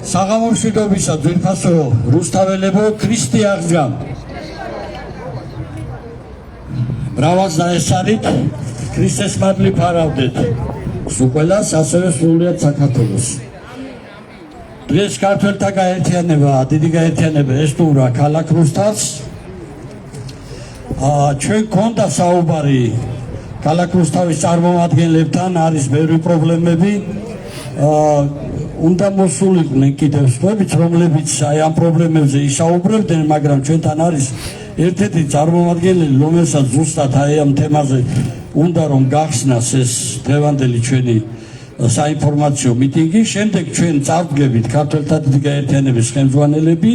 საღამო მშვიდობისა ძვირფასო რუსთაველებო ქრისტე აღდგამ ბრავალს დაესწარით ქრისტეს მადლი ფარავდეთ სულ ასევე სრულიად საქართველოს დღეს ქართველთა გაერთიანება დიდი გაერთიანება ესტუმრა ქალაქ რუსთავს ჩვენ გქონდა საუბარი ქალაქ რუსთავის წარმომადგენლებთან არის ბევრი პრობლემები უნდა მოსულიყვნენ კიდევ სხვაებიც რომლებიც აი ამ პრობლემებზე ისაუბრებდნენ მაგრამ ჩვენთან არის ერთ-ერთი წარმომადგენელი რომელსაც ზუსტად აი ამ თემაზე უნდა რომ გახსნას ეს დღევანდელი ჩვენი საინფორმაციო მიტინგი შემდეგ ჩვენ წავდგებით ქართველთა დიდი გაერთიანების ხელმძღვანელები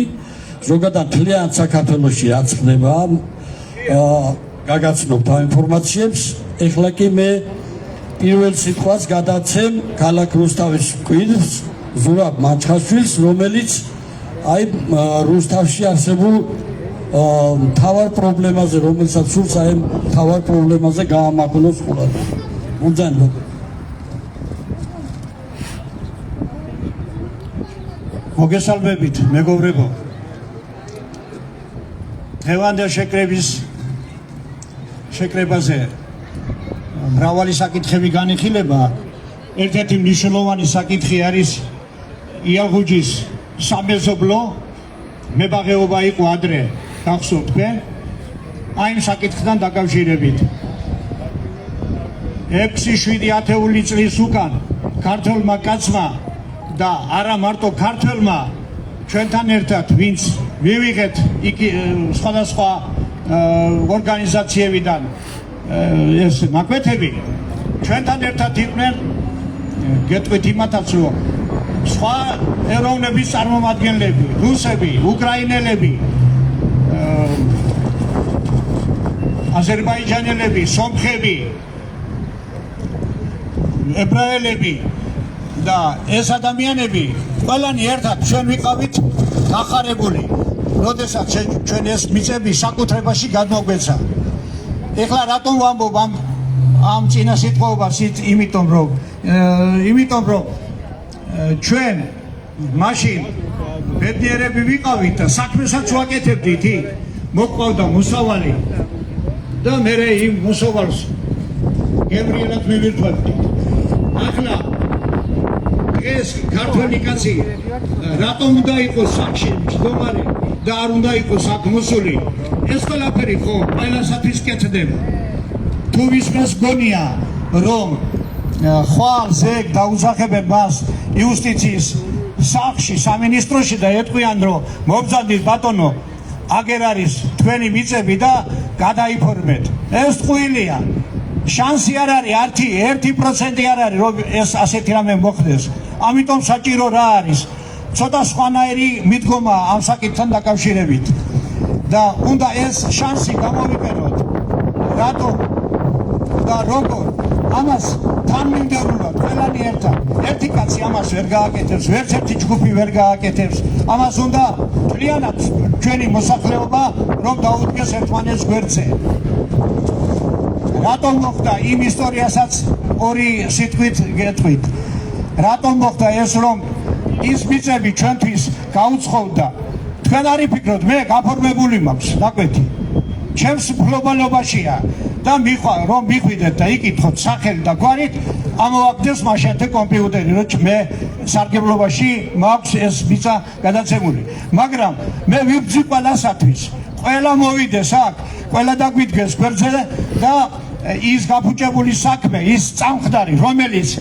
ზოგადად მთლიან საქართველოში რაც ხდება გაგაცნობთ ამ ინფორმაციებს ეხლა კი მე პირველ სიტყვას გადაცემ ქალაქ რუსთავის მკვიდრს ზურაბ მაჩხაშვილს რომელიც აი რუსთავში არსებულ მთავარ პრობლემაზე რომელსაც სურს აი მთავარ პრობლემაზე გაამაგნოს ყურადღება უძენო მოგესალმებით მეგობრებო დღევანდელ შეკრებაზე მრავალი საკითხები განიხილება ერთ-ერთი მნიშვნელოვანი საკითხი არის იალღუჯის სამეზობლო მებაღეობა იყო ადრე გახსოვთ თქვენ აი ამ საკითხთან დაკავშირებით 6-7 ათეული წლის უკან ქართველმა კაცმა და არა მარტო ქართველმა ჩვენთან ერთად ვინც მივიღეთ სხვადასხვა ორგანიზაციებიდან ეს მაკვეთები ჩვენთან ერთად იყვნენ გეტყვით იმათაც რომ სხვა ეროვნების წარმომადგენლები რუსები უკრაინელები აზერბაიჯანელები სომხები ებრაელები და ეს ადამიანები ყველანი ერთად ჩვენ ვიყავით დახარებული როდესაც ჩვენ ეს მიწები საკუთრებაში გადმოგვეცა ეხლა რატომ ვამბობ ამ წინა სიტყვაობას იმიტომ რომ ჩვენ მაშინ ბედნიერები ვიყავით და საქმესაც ვაკეთებდით მოყავდა მოსავალი და მე იმ მოსავალს გემრიელად მივირთვებდით ახლა ეს ქართველი კაცი რატომ უნდა იყოს საკში მჯდომარე და არ უნდა იყოს აქ მოსული ეს ყველაფერი ხო ყველასათვის კეთდება თუ ვისმეს გონია რომ ხვალ ზეგ დაუსახებენ მას იუსტიციის სახლში სამინისტროში და ეტყვიან რომ მობრძანდით ბატონო აგერ არის თქვენი მიწები და გადაიფორმეთ ეს ტყუილია შანსი არ არის 1% არ არის რომ ეს ასეთი რამე მოხდეს ამიტომ საჭირო რა არის ცოტა სხვანაირი მიდგომა ამ საკითხთან დაკავშირებით და უნდა ეს შანსი გამოვიყენოთ რატომ და როგორ ამას თანმიმდევრულად ყველანი ერთად ერთი კაცი ამას ვერ გააკეთებს ვერც ერთი ჯგუფი ვერ გააკეთებს ამას უნდა მთლიანად ჩვენი მოსახლეობა რომ დაუდგეს ერთმანეთს გვერდზე რატომ მოხდა იმ ისტორიასაც ორი სიტყვით გეტყვით რატომ მოხდა ეს რომ ის მიწები ჩვენთვის გაუცხოვდა თქვენ არ იფიქროთ მე გაფორმებული მაქვს დაკვეთი ჩემს გლობალობაშია და რომ მიხვიდეთ და იკითხოთ სახელი და გვარით ამოვაგდეს მაშინათე კომპიუტერი რომ მე სარგებლობაში მაქვს ეს მიწა გადაცემული მაგრამ მე ვიბრძი ყველასათვის ყველა მოვიდეს აქ ყველა დაგვიდგეს გვერდზე და ის გაფუჭებული საქმე ის წამხდარი რომელიც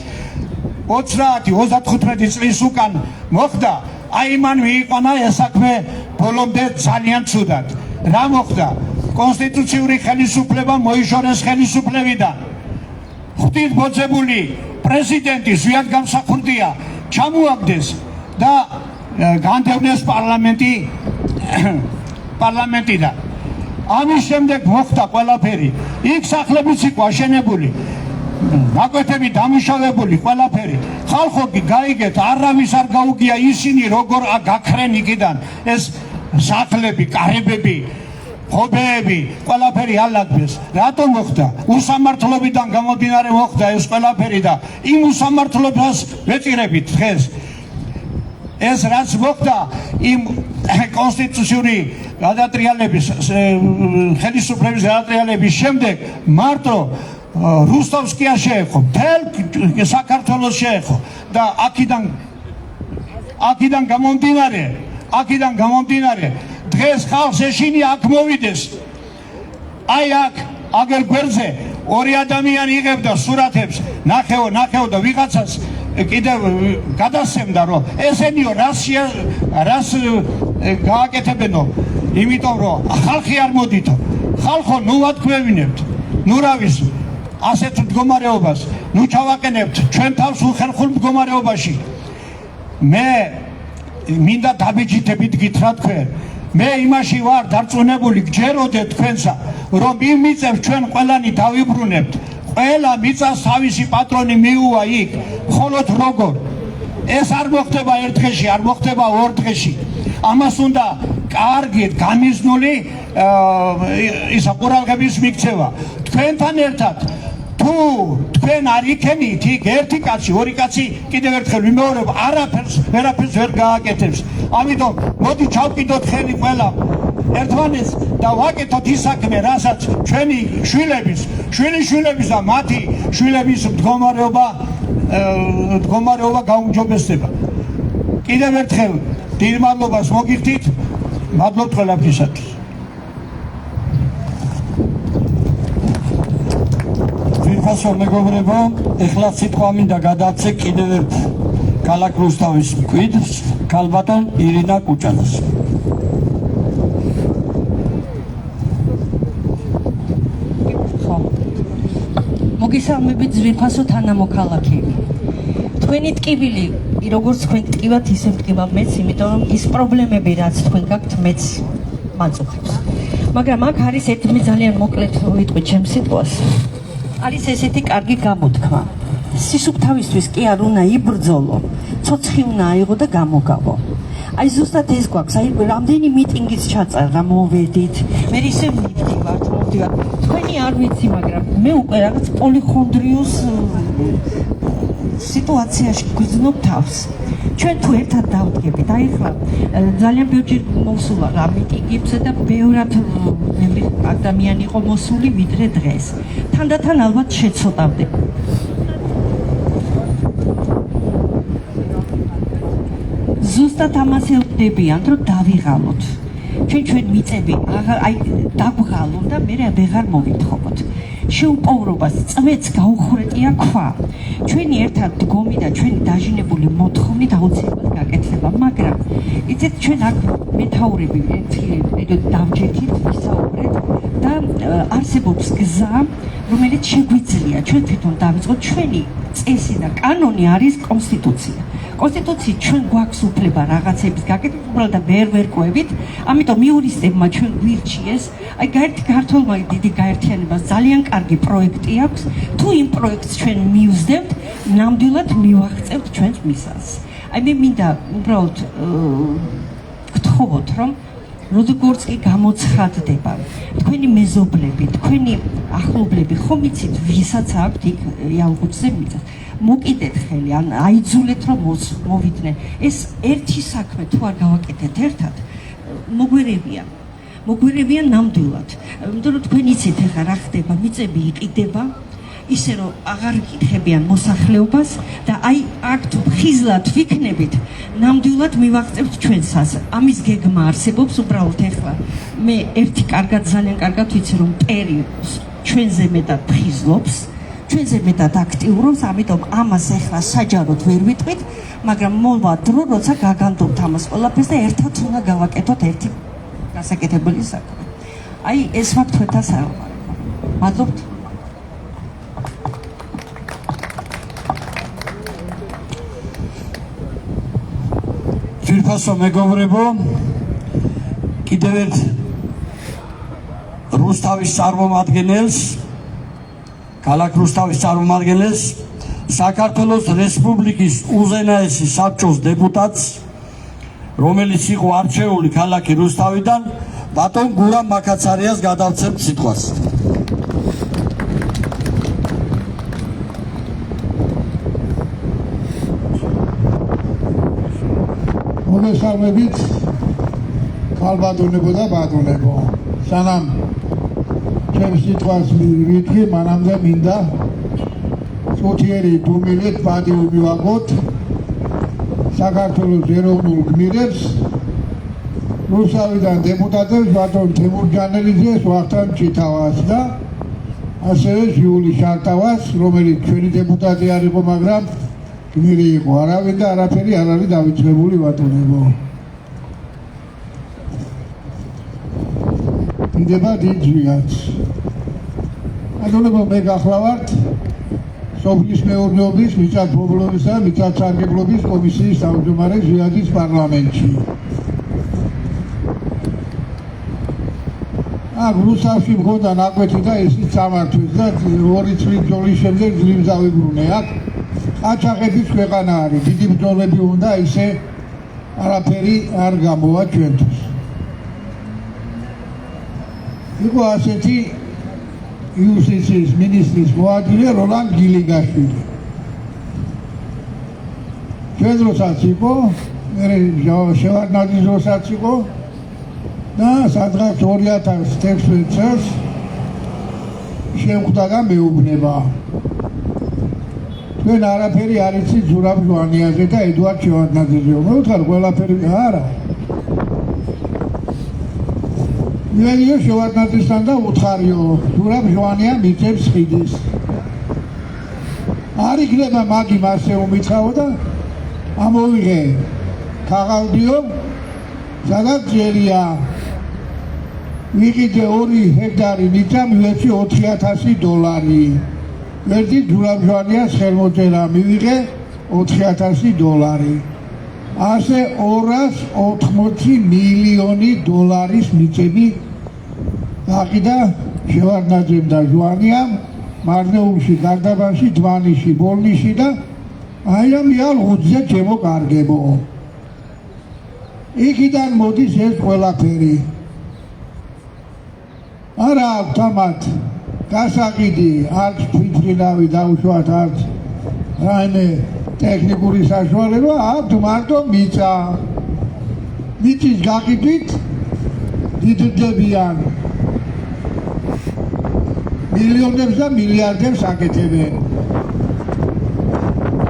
30-35 წლის უკან მოხდა აი მან მიიყვანა ეს საქმე ბოლომდე ძალიან ცუდად რა მოხდა კონსტიტუციური ხელისუფლება მოიშორეს ხელისუფლებიდან ღვთით მოძებული პრეზიდენტი ზვიად გამსახურდია ჩამოაგდეს და განდევნეს პარლამენტიდან ამის შემდეგ მოხდა ყველაფერი იქ სახლებიც იყო აშენებული მაკვეთები დამუშავებული ყველაფერი ხალხო გაიგეთ არავის არ გაუგია ისინი როგორ გაქრენ იქიდან ეს სახლები კარებები ხობეები ყველაფერი ალაგდეს რატომ მოხდა უსამართლობიდან გამომდინარე მოხდა ეს ყველაფერი და იმ უსამართლობას ვეწირებით დღეს ეს რაც მოხდა იმ კონსტიტუციური გადატრიალების ხელისუფლების გადატრიალების შემდეგ მარტო რუსტოვსკია შეეხო მთელ საქართველოს შეეხო და აქედან გამომდინარე დღეს ხალხს ეშინია აქ მოვიდეს აი აქ აგერ გვერდზე ორი ადამიანი იღებდა სურათებს ნახეო და ვიღაცას კიდევ გადასცემდა რომ ესენიო რას გააკეთებენო იმიტომ რომ ხალხი არ მოდითო ხალხო ნუ ვათქვევინებთ ნუ რავის ასეთ მდგომარეობას ნუ ჩავაყენებთ ჩვენ თავს უხერხულ მდგომარეობაში მე მინდა დაბეჭდებით გითხრა თქვენ მე იმაში ვარ დარწმუნებული გჯეროდეთ თქვენსა რომ იმ მიწებს ჩვენ ყველანი დავიბრუნებთ ყველა მიწას თავისი პატრონი მიუვა იქ მხოლოდ როგორ ეს არ მოხდება ერთ დღეში არ მოხდება ორ დღეში ამას უნდა კარგით გამიზნული ისა ყურადღების მიქცევა თქვენთან ერთად თუ თქვენ არ იქენით იქ ერთი კაცი ორი კაცი კიდევ ერთხელ ვიმეორებ არაფერს ვერ გააკეთებს ამიტომ მოდი ჩავკიდოთ ხელი ყველა ერთმანეთს და ვაკეთოთ ის საქმე რასაც ჩვენი შვილიშვილების და მათი შვილების მდგომარეობა გაუმჯობესდება კიდევ ერთხელ დიდ მადლობას მოგიხდით მადლობთ ყველაფრისათვის ფასო მეგობრებო, ეხლა სიტყვა მინდა გადაცე კიდევ ერთ ქალაქ რუსთავის მკვიდრს, ქალბატონ ირინა კუჭაძეს. მოგესალმებით ძვირფასო თანამოქალაქეები. თქვენი ტკივილი, როგორც თქვენ ტკივათ, ისე ტკივა მეც, იმიტომ რომ ის პრობლემები, რაც თქვენ გაქვთ, მეც მაწუხებს. მაგრამ აქ არის ერთი ძალიან მოკლედ ვიტყვი ჩემს სიტყვას. არის ესეთი კარგი გამოთქმა. სისუფთავისთვის კი არ უნდა იბრძოლო, ცოცხი უნდა აიღო და გამოგავო. აი ზუსტად ეს გვაქვს, აი რამდენი მიტინგიც ჩაწერა, მოვედით. მე ისე მივდივართ. თქვენი არ ვიცი, მაგრამ მე უკვე რაღაც პოლიხონდრიოს სიტუაციაში გვიზნობ თავს. ჩვენ თუ ერთად დავდგებით, აი ხლა ძალიან ბევრი მოსულა რა მიტინგებზე და ბევრად ადამიანი იყო მოსული ვიდრე დღეს. თანდათან ალბათ შეცოტავდები. ზუსტად ამას ელოდებიან, რომ დავიღალოთ. ჩვენ მიწები აი დაგვღალონ და მე ვეღარ მოვითხოვოთ. შეუპოვრობას წვეთს გაუხრეტია ქვა. ჩვენი ერთად დგომი და ჩვენი დაჟინებული მოთხოვნით აუცილებლად გაკეთდება, მაგრამ იცით ჩვენ აქ მეთაურები დავჯექით, ვისაუბრეთ და არსებობს გზა, რომელიც შეგვიძლია ჩვენ თვითონ დავიწყოთ. ჩვენი წესი და კანონი არის კონსტიტუცია. კონსტიტუციით ჩვენ გვაქვს უფლება რაღაცების გაკეთება, უბრალოდ ვერ ვერკვევით, ამიტომ იურისტებმა ჩვენ გვირჩიეს, აი ქართულმა დიდი გაერთიანებას ძალიან კარგი პროექტი აქვს, თუ იმ პროექტს ჩვენ მივსდებთ, ნამდვილად მივაღწევთ ჩვენს მისას. აი მე მინდა უბრალოდ გთხოვოთ, რომ როგორც კი გამოცხადდება თქვენი მეზობლები, თქვენი ახლობლები, ხომ იცით, ვისაც აქვთ იქ იალღუცზე მიწა. მოკიდეთ ხელი, ან აიძულეთ რომ მოვიდნენ. ეს ერთი საქმე თუ არ გავაკეთეთ ერთად, მოგვერებია ნამდვილად. იმიტომ რომ თქვენ იცით ახლა რა ხდება, მიწები იყიდება, ისე რომ აღარ იკითხებიან მოსახლეობას და აი აქ თუ ხიზლად ვიქნებით, ნამდვილად მივაღწევთ ჩვენსას. ამის გეგმა არსებობს უბრალოდ ახლა. მე ერთი ძალიან კარგად ვიცი რომ პერი ჩვენზე მეტად ხიზლობს. ჩვენზე მეტად აქტიურობს, ამიტომ ამას ახლა საჯაროდ ვერ ვიტყვით, მაგრამ მოვა დრო, როცა გაგანდობთ ამას ყველაფერს და ერთად უნდა გავაკეთოთ ერთი გასაკეთებელი საქმე. აი ეს ვარ თქვენთან საუბარი. მადლობთ. ძვირფასო მეგობრებო, კიდევ ერთ რუსთავის წარმომადგენელს ქალაქ რუსთავის წარმომადგენელს, საქართველოს რესპუბლიკის უზენაესი საბჭოს დეპუტატს, რომელიც იყო არჩეული ქალაქი რუსთავიდან, ბატონ გურამ მაკაცარიას გადავცემ სიტყვას. მოგესალმებით ქალბატონებო და ბატონებო. სანამ ჩემს სიტყვას მივიტყვი, მანამდე მინდა წუთიერი დუმილით პატივი მივაგოთ საქართველოს ეროვნულ გმირებს, რუსთავიდან დეპუტატებს ბატონ თემურ ჯანელიძეს, ვახტანგ ჩიტავას და ასევე ჟიული შარტავას, რომელიც ჩვენი დეპუტატი არ იყო, მაგრამ გმირი იყო. არავინ და არაფერი არ არის დავიწყებული ბატონებო. მინდება დიდ ზვიად. ბატონებო, მე გახლავართ სოფლის მეურნეობის, მიწათმფლობელობის და მიწათსარგებლობის კომისიის თავმჯდომარე ზვიადის პარლამენტში. აქ რუსთავში მქონდა ნაკვეთი და ისიც სამართვით და 2 წლის ბრძოლის შემდეგ ძლივს დავიბრუნე. აქ ყაჩაღების ქვეყანა არის, დიდი ბრძოლები უნდა, ისე არაფერი არ გამოვა ჩვენთვის. იყო ასეთი იუსტიციის მინისტრის მოადგილე როლანდ გილიგაშვილი. ჩვენ დროსაც იყო, მე შევარდნაძის დროსაც იყო და სადღაც 2016 წელს შემხვდა და მეუბნება. ჩვენ არაფერი არ იცით ზურაბ ჟვანიაზე და ედუარდ შევარდნაძეზე. მე ვუთხარ, ყველაფერი არა. მივედიო შევარდნაძესთან და უთხარიო, ზურაბ ჟვანია მიწებს ხიდის. არ იქნება მაგი მასე უმიცხავო და ამოვიღე ქაღალდიო, სადაც ჯერია ვიყიდე 2 ჰექტარი მიწა, მივეცი $4,000. ერთი ზურაბ ჟვანიას ხელმოწერა მივიღე $4,000. ასე $280 მილიონი მიწები გაყიდა შევარდნაძემ და ჟვანიამ მარნეულში, გარდაბანში, დვანიში, ბოლნიში და აი ამ იალღუძზე ჩემო კარგებო. იქიდან მოდის ეს ყველაფერი. არა აქვს ამათ გასაყიდი, არც თვითმფრინავი დაუშვათ, არც რაიმე ტექნიკური საშუალება, აქვთ მარტო მიწა. მიწის გაყიდვით დიდდებიან, მილიონებს და მილიარდებს აკეთებენ.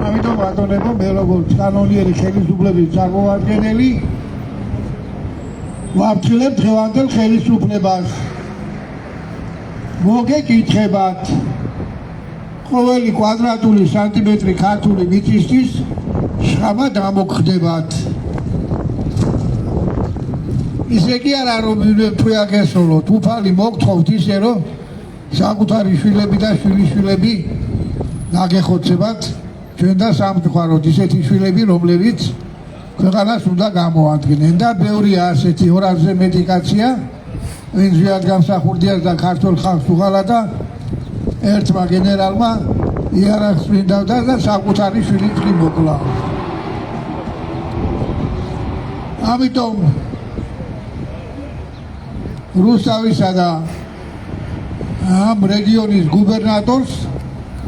ამიტომ ბატონებო, მე როგორც კანონიერი ხელისუფლების წარმომადგენელი ვაფრთხილებ დღევანდელ ხელისუფლებას. მოგეკითხებათ, ყოველი კვადრატული სანტიმეტრი ქართული მიწისთვის შხამა დამოგხდებათ. ისე კი არა, რომ თუ აგესოლოთ, უფალი მოგთხოვთ ისე, რომ საკუთარი შვილები და შვილიშვილები დაგეხოცებათ ჩვენ და სამწუხაროდ ისეთი შვილები, რომლებიც ქვეყანას უნდა გამოადგენენ და ბევრია ასეთი 200-ზე მეტი კაცია, ვინც ზვიად გამსახურდიას და ქართულ ხალხს უღალა და ერთმა გენერალმა იარაღს მინდავდა და საკუთარი შვილიც კი მოკლა. ამიტომ რუსთავისა და ამ რეგიონის გუბერნატორს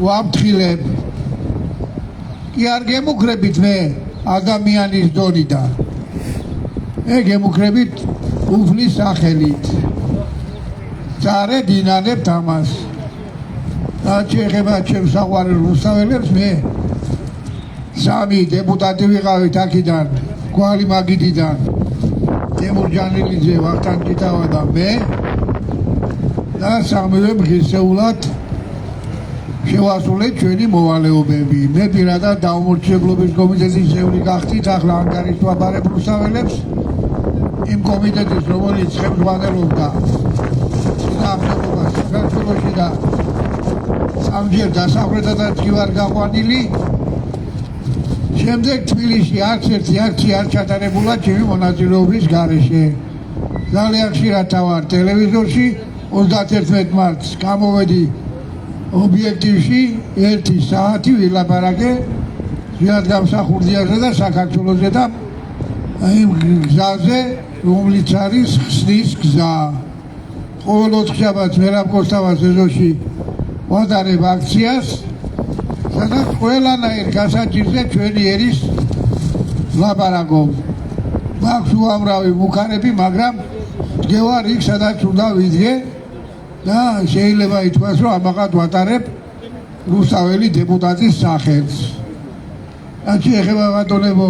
ვაფრთხილებ. კი არ გემუქრებით მე ადამიანის დონიდან. მე გემუქრებით უფლის სახელით. წარედ ინანებთ ამას. რაც შეეხება ჩემს საყვარელ რუსთაველებს, მე 3 დეპუტატი ვიყავით აქედან, გვარი მაგიდიდან, თემურ ჯანელიძე, ვახტანგ ჩიტავა და მე და სამივე ღირსეულად შევასრულეთ ჩვენი მოვალეობები. მე პირადად დაუმორჩილებლობის კომიტეტის წევრი გახდით, ახლა ანგარიშს ვაბარებ რუსთაველებს იმ კომიტეტის, რომელიც ხელმძღვანელობდა წინააღმდეგობას საქართველოში და სამჯერ დასავლეთადაც კი ვარ გაყვანილი. შემდეგ თბილისში არც ერთი აქცია არ ჩატარებულა ჩემი მონაწილეობის გარეშე. ძალიან ხშირად ვარ ტელევიზორში, 31 მარტს გამოვედი ობიექტივში 1 საათი ვილაპარაკე ზვიად გამსახურდიაზე და საქართველოზე და იმ გზაზე რომლიც არის ხსნის გზა. ყოველ ოთხშაბათს მერაბ კოსტავას ეზოში ვატარებ აქციას, სადაც ყველანაირ გასაჭირზე ჩვენი ერის ლაპარაკობ. მაქვს უამრავი მუქარები, მაგრამ დგევარ იქ, სადაც უნდა ვიდგე და შეიძლება ითქვას, რომ ამაღად ვატარებ რუსთაველი დეპუტატის სახელს. რაც შეეხება ბატონებო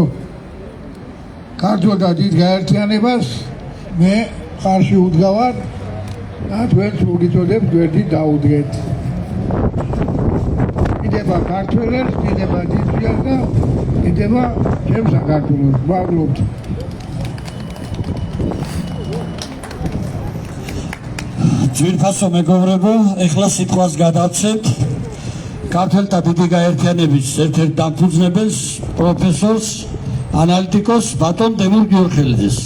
ქართველთა დიდ გაერთიანებას, მე ხარში უდგავარ და თქვენს მოგიწოდებთ გვერდით დაუდგეთ. დიდება ქართველებს, დიდება დიდწილს და დიდება ჩემ საქართველოს. მადლობთ. ძვირფასო მეგობრებო, ეხლა სიტყვას გადავცემთ ქართველთა დიდი გაერთიანების ერთ-ერთ დამფუძნებელს, პროფესორს, ანალიტიკოს ბატონ დემურ გიორხელიძეს.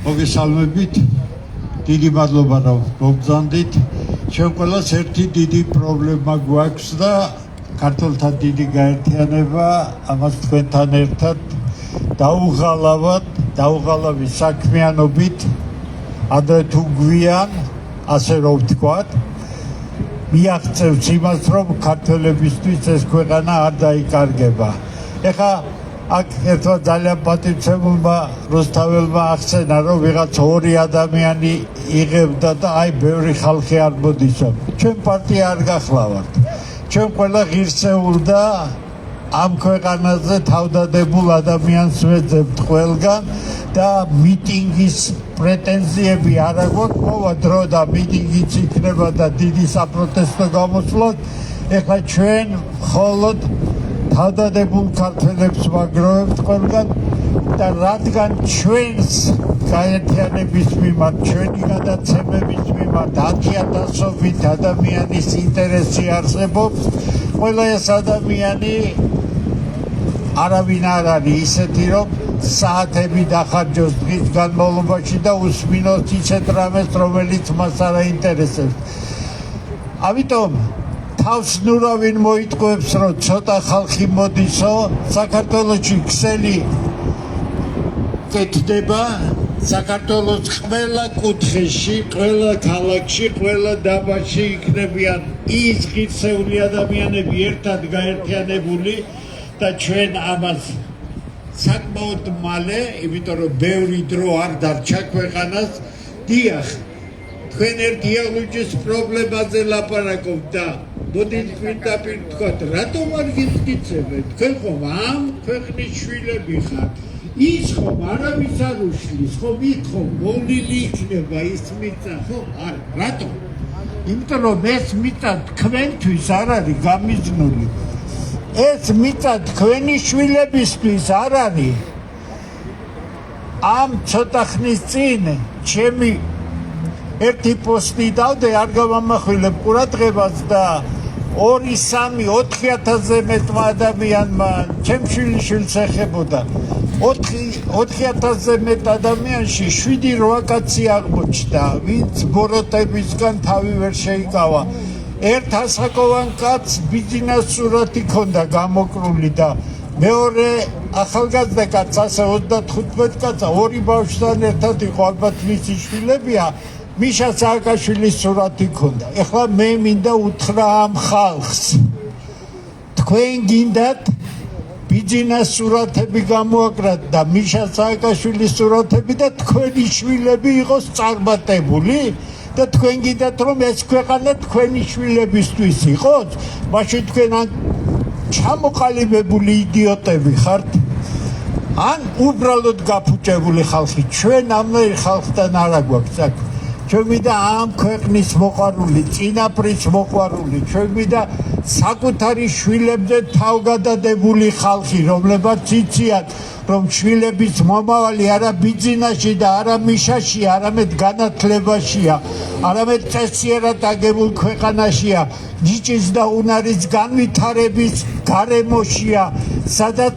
მოგესალმებით, დიდი მადლობა რომ მოგზანდით. ჩვენ ყველას ერთი დიდი პრობლემა გვაქვს და ქართველთა დიდი გაერთიანება ამას თქვენთან ერთად დაუღალავი საქმიანობით, ადრე თუ გვიან, ასე რომ ვთქვათ, მიაღწევს იმას, რომ ქართველებისთვის ეს ქვეყანა არ დაიკარგება. ეხლა აქ ერთმა ძალიან პატივცემულმა რუსთაველმა ახსენა, რომ ვიღაც ორი ადამიანი იღებდა და აი ბევრი ხალხი არ მოდისო. ჩვენ პარტია არ გახლავართ. ჩვენ ყველა ღირსეულ და ამ ქვეყანაზე თავდადებულ ადამიანს ვეძებთ ყველგან და მიტინგის პრეტენზიები არ აქვს. მოვა დრო და მიტინგიც იქნება და დიდი საპროტესტო გამოსვლად. ეხლა ჩვენ მხოლოდ თავდადებულ ქართველებს ვაგროვებთ ყველგან და რადგან ჩვენს გაერთიანების მიმართ, ჩვენი გადაცემების მიმართ 10,000-ობით ადამიანის ინტერესი არსებობს, ყველა ეს ადამიანი არავინ არ არის ისეთი, რომ საათები დახარჯოს დღის განმავლობაში და უსმინოს ისეთ რამეს, რომელიც მას არ აინტერესებს. ამიტომ თავს ნურავინ მოიტყუებს, რომ ცოტა ხალხი მოდისო, საქართველოში ქსელი კეთდება, საქართველოს ყველა კუთხეში, ყველა ქალაქში, ყველა დაბაში იქნებიან ის ღირსეული ადამიანები ერთად გაერთიანებული და ჩვენ ამას საკმაოდ მალე, იმიტომ რომ ბევრი დრო არ დარჩა ქვეყანას, დიახ, თქვენ ერთ იალუჯის პრობლემაზე ლაპარაკობთ და მოდით პირდაპირ ვთქვათ, რატომ არ გიხდიცებთ? თქვენ ხომ ამ ქვეყნის შვილები ხართ. ის ხომ არავის არ უშლის, ხომ იქ ხომ მოვლილი იქნება ის მიწა, ხომ? არა, რატომ? იმიტომ რომ ეს მიწა თქვენთვის არ არის გამიზნული. ეს მიწა თქვენი შვილებისთვის არ არის. ამ ცოტა ხნის წინ ჩემი ერთი პოსტი დავდე, არ გავამახვილებ ყურადღებას და 2-3-4,000-ზე მეტმა ადამიანმა ჩემ შვილიშვილს ეხებოდა. 4,000-ზე მეტ ადამიანში 7-8 კაცი აღმოჩნდა, ვინც ბოროტებისგან თავი ვერ შეიკავა. ერთ ასაკოვან კაცს ბიძინას სურათი ჰქონდა გამოკრული და მეორე ახალგაზრდა კაცს, ასე 35 კაცს, ორი ბავშვთან ერთად იყო, ალბათ მისი შვილებია, მიშა სააკაშვილის სურათი ჰქონდა. ეხლა მე მინდა უთხრა ამ ხალხს, თქვენ გინდათ ბიძინას სურათები გამოაკრათ და მიშა სააკაშვილის სურათები და თქვენი შვილები იყოს წარმატებული და თქვენ გინდათ რომ ეს ქვეყანა თქვენი შვილებისთვის იყოს, მაშინ თქვენ ან ჩამოყალიბებული იდიოტები ხართ, ან უბრალოდ გაფუჭებული ხალხი. ჩვენ ამნაირ ხალხთან არა გვაქვს საქმე. ჩვენ მინდა ამ ქვეყნის მოყვარული, წინაპრის მოყვარული, ჩვენ მინდა საკუთარი შვილებზე თავგადადებული ხალხი, რომლებაც იციან, რომ შვილების მომავალი არა ბიძინაში და არა მიშაშია, არამედ განათლებაშია, არამედ წესიერად აგებულ ქვეყანაშია, ნიჭის და უნარის განვითარების გარემოშია, სადაც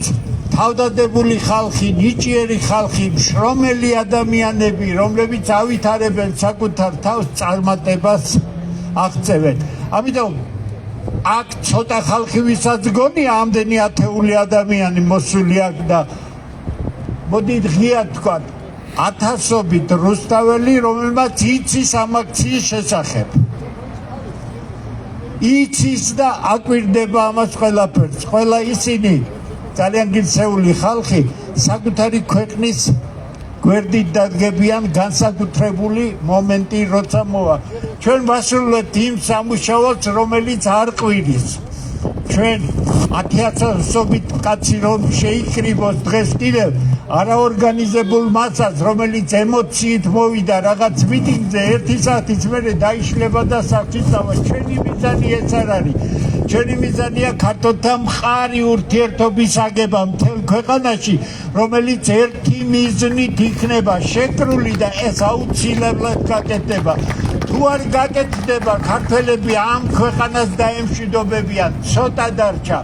თავდადებული ხალხი, ნიჭიერი ხალხი, მშრომელი ადამიანები, რომლებიც ავითარებენ საკუთარ თავს, წარმატებას აღწევენ. ამიტომ აქ ცოტა ხალხი ვისაც გონია ამდენი ათეული ადამიანი მოსული აქ და მოდით ღიად თქვა ათასობით რუსთაველი რომელმაც იცის ამ აქციის შესახებ იცის და აკვირდება ამას ყველაფერს ყველა ისინი ძალიან გიწეული ხალხი საკუთარი ქვეყნის გვერდით დადგებიან განსაკუთრებული მომენტი როცა მოვა ჩვენ ვასრულებთ იმ სამუშაოს რომელიც არ ყვირის ჩვენ 10,000-ობით კაცი რომ შეიკრიბოს დღეს კიდევ არაორგანიზებულ მასას რომელიც ემოციით მოვიდა რაღაც მიტინგზე 1 საათის მერე დაიშლება და საფრთხეა ჩვენი მიზანი ეს არ არის ჩვენი მიზანია ქართულთა მყარი ურთიერთობის აგება მთელ ქვეყანაში რომელიც ერთი მიზნით იქნება შეკრული და ეს აუცილებლად გაკეთდება თუ არ გაკეთდება ქართველები ამ ქვეყანას დაემშვიდობებიან ცოტა დარჩა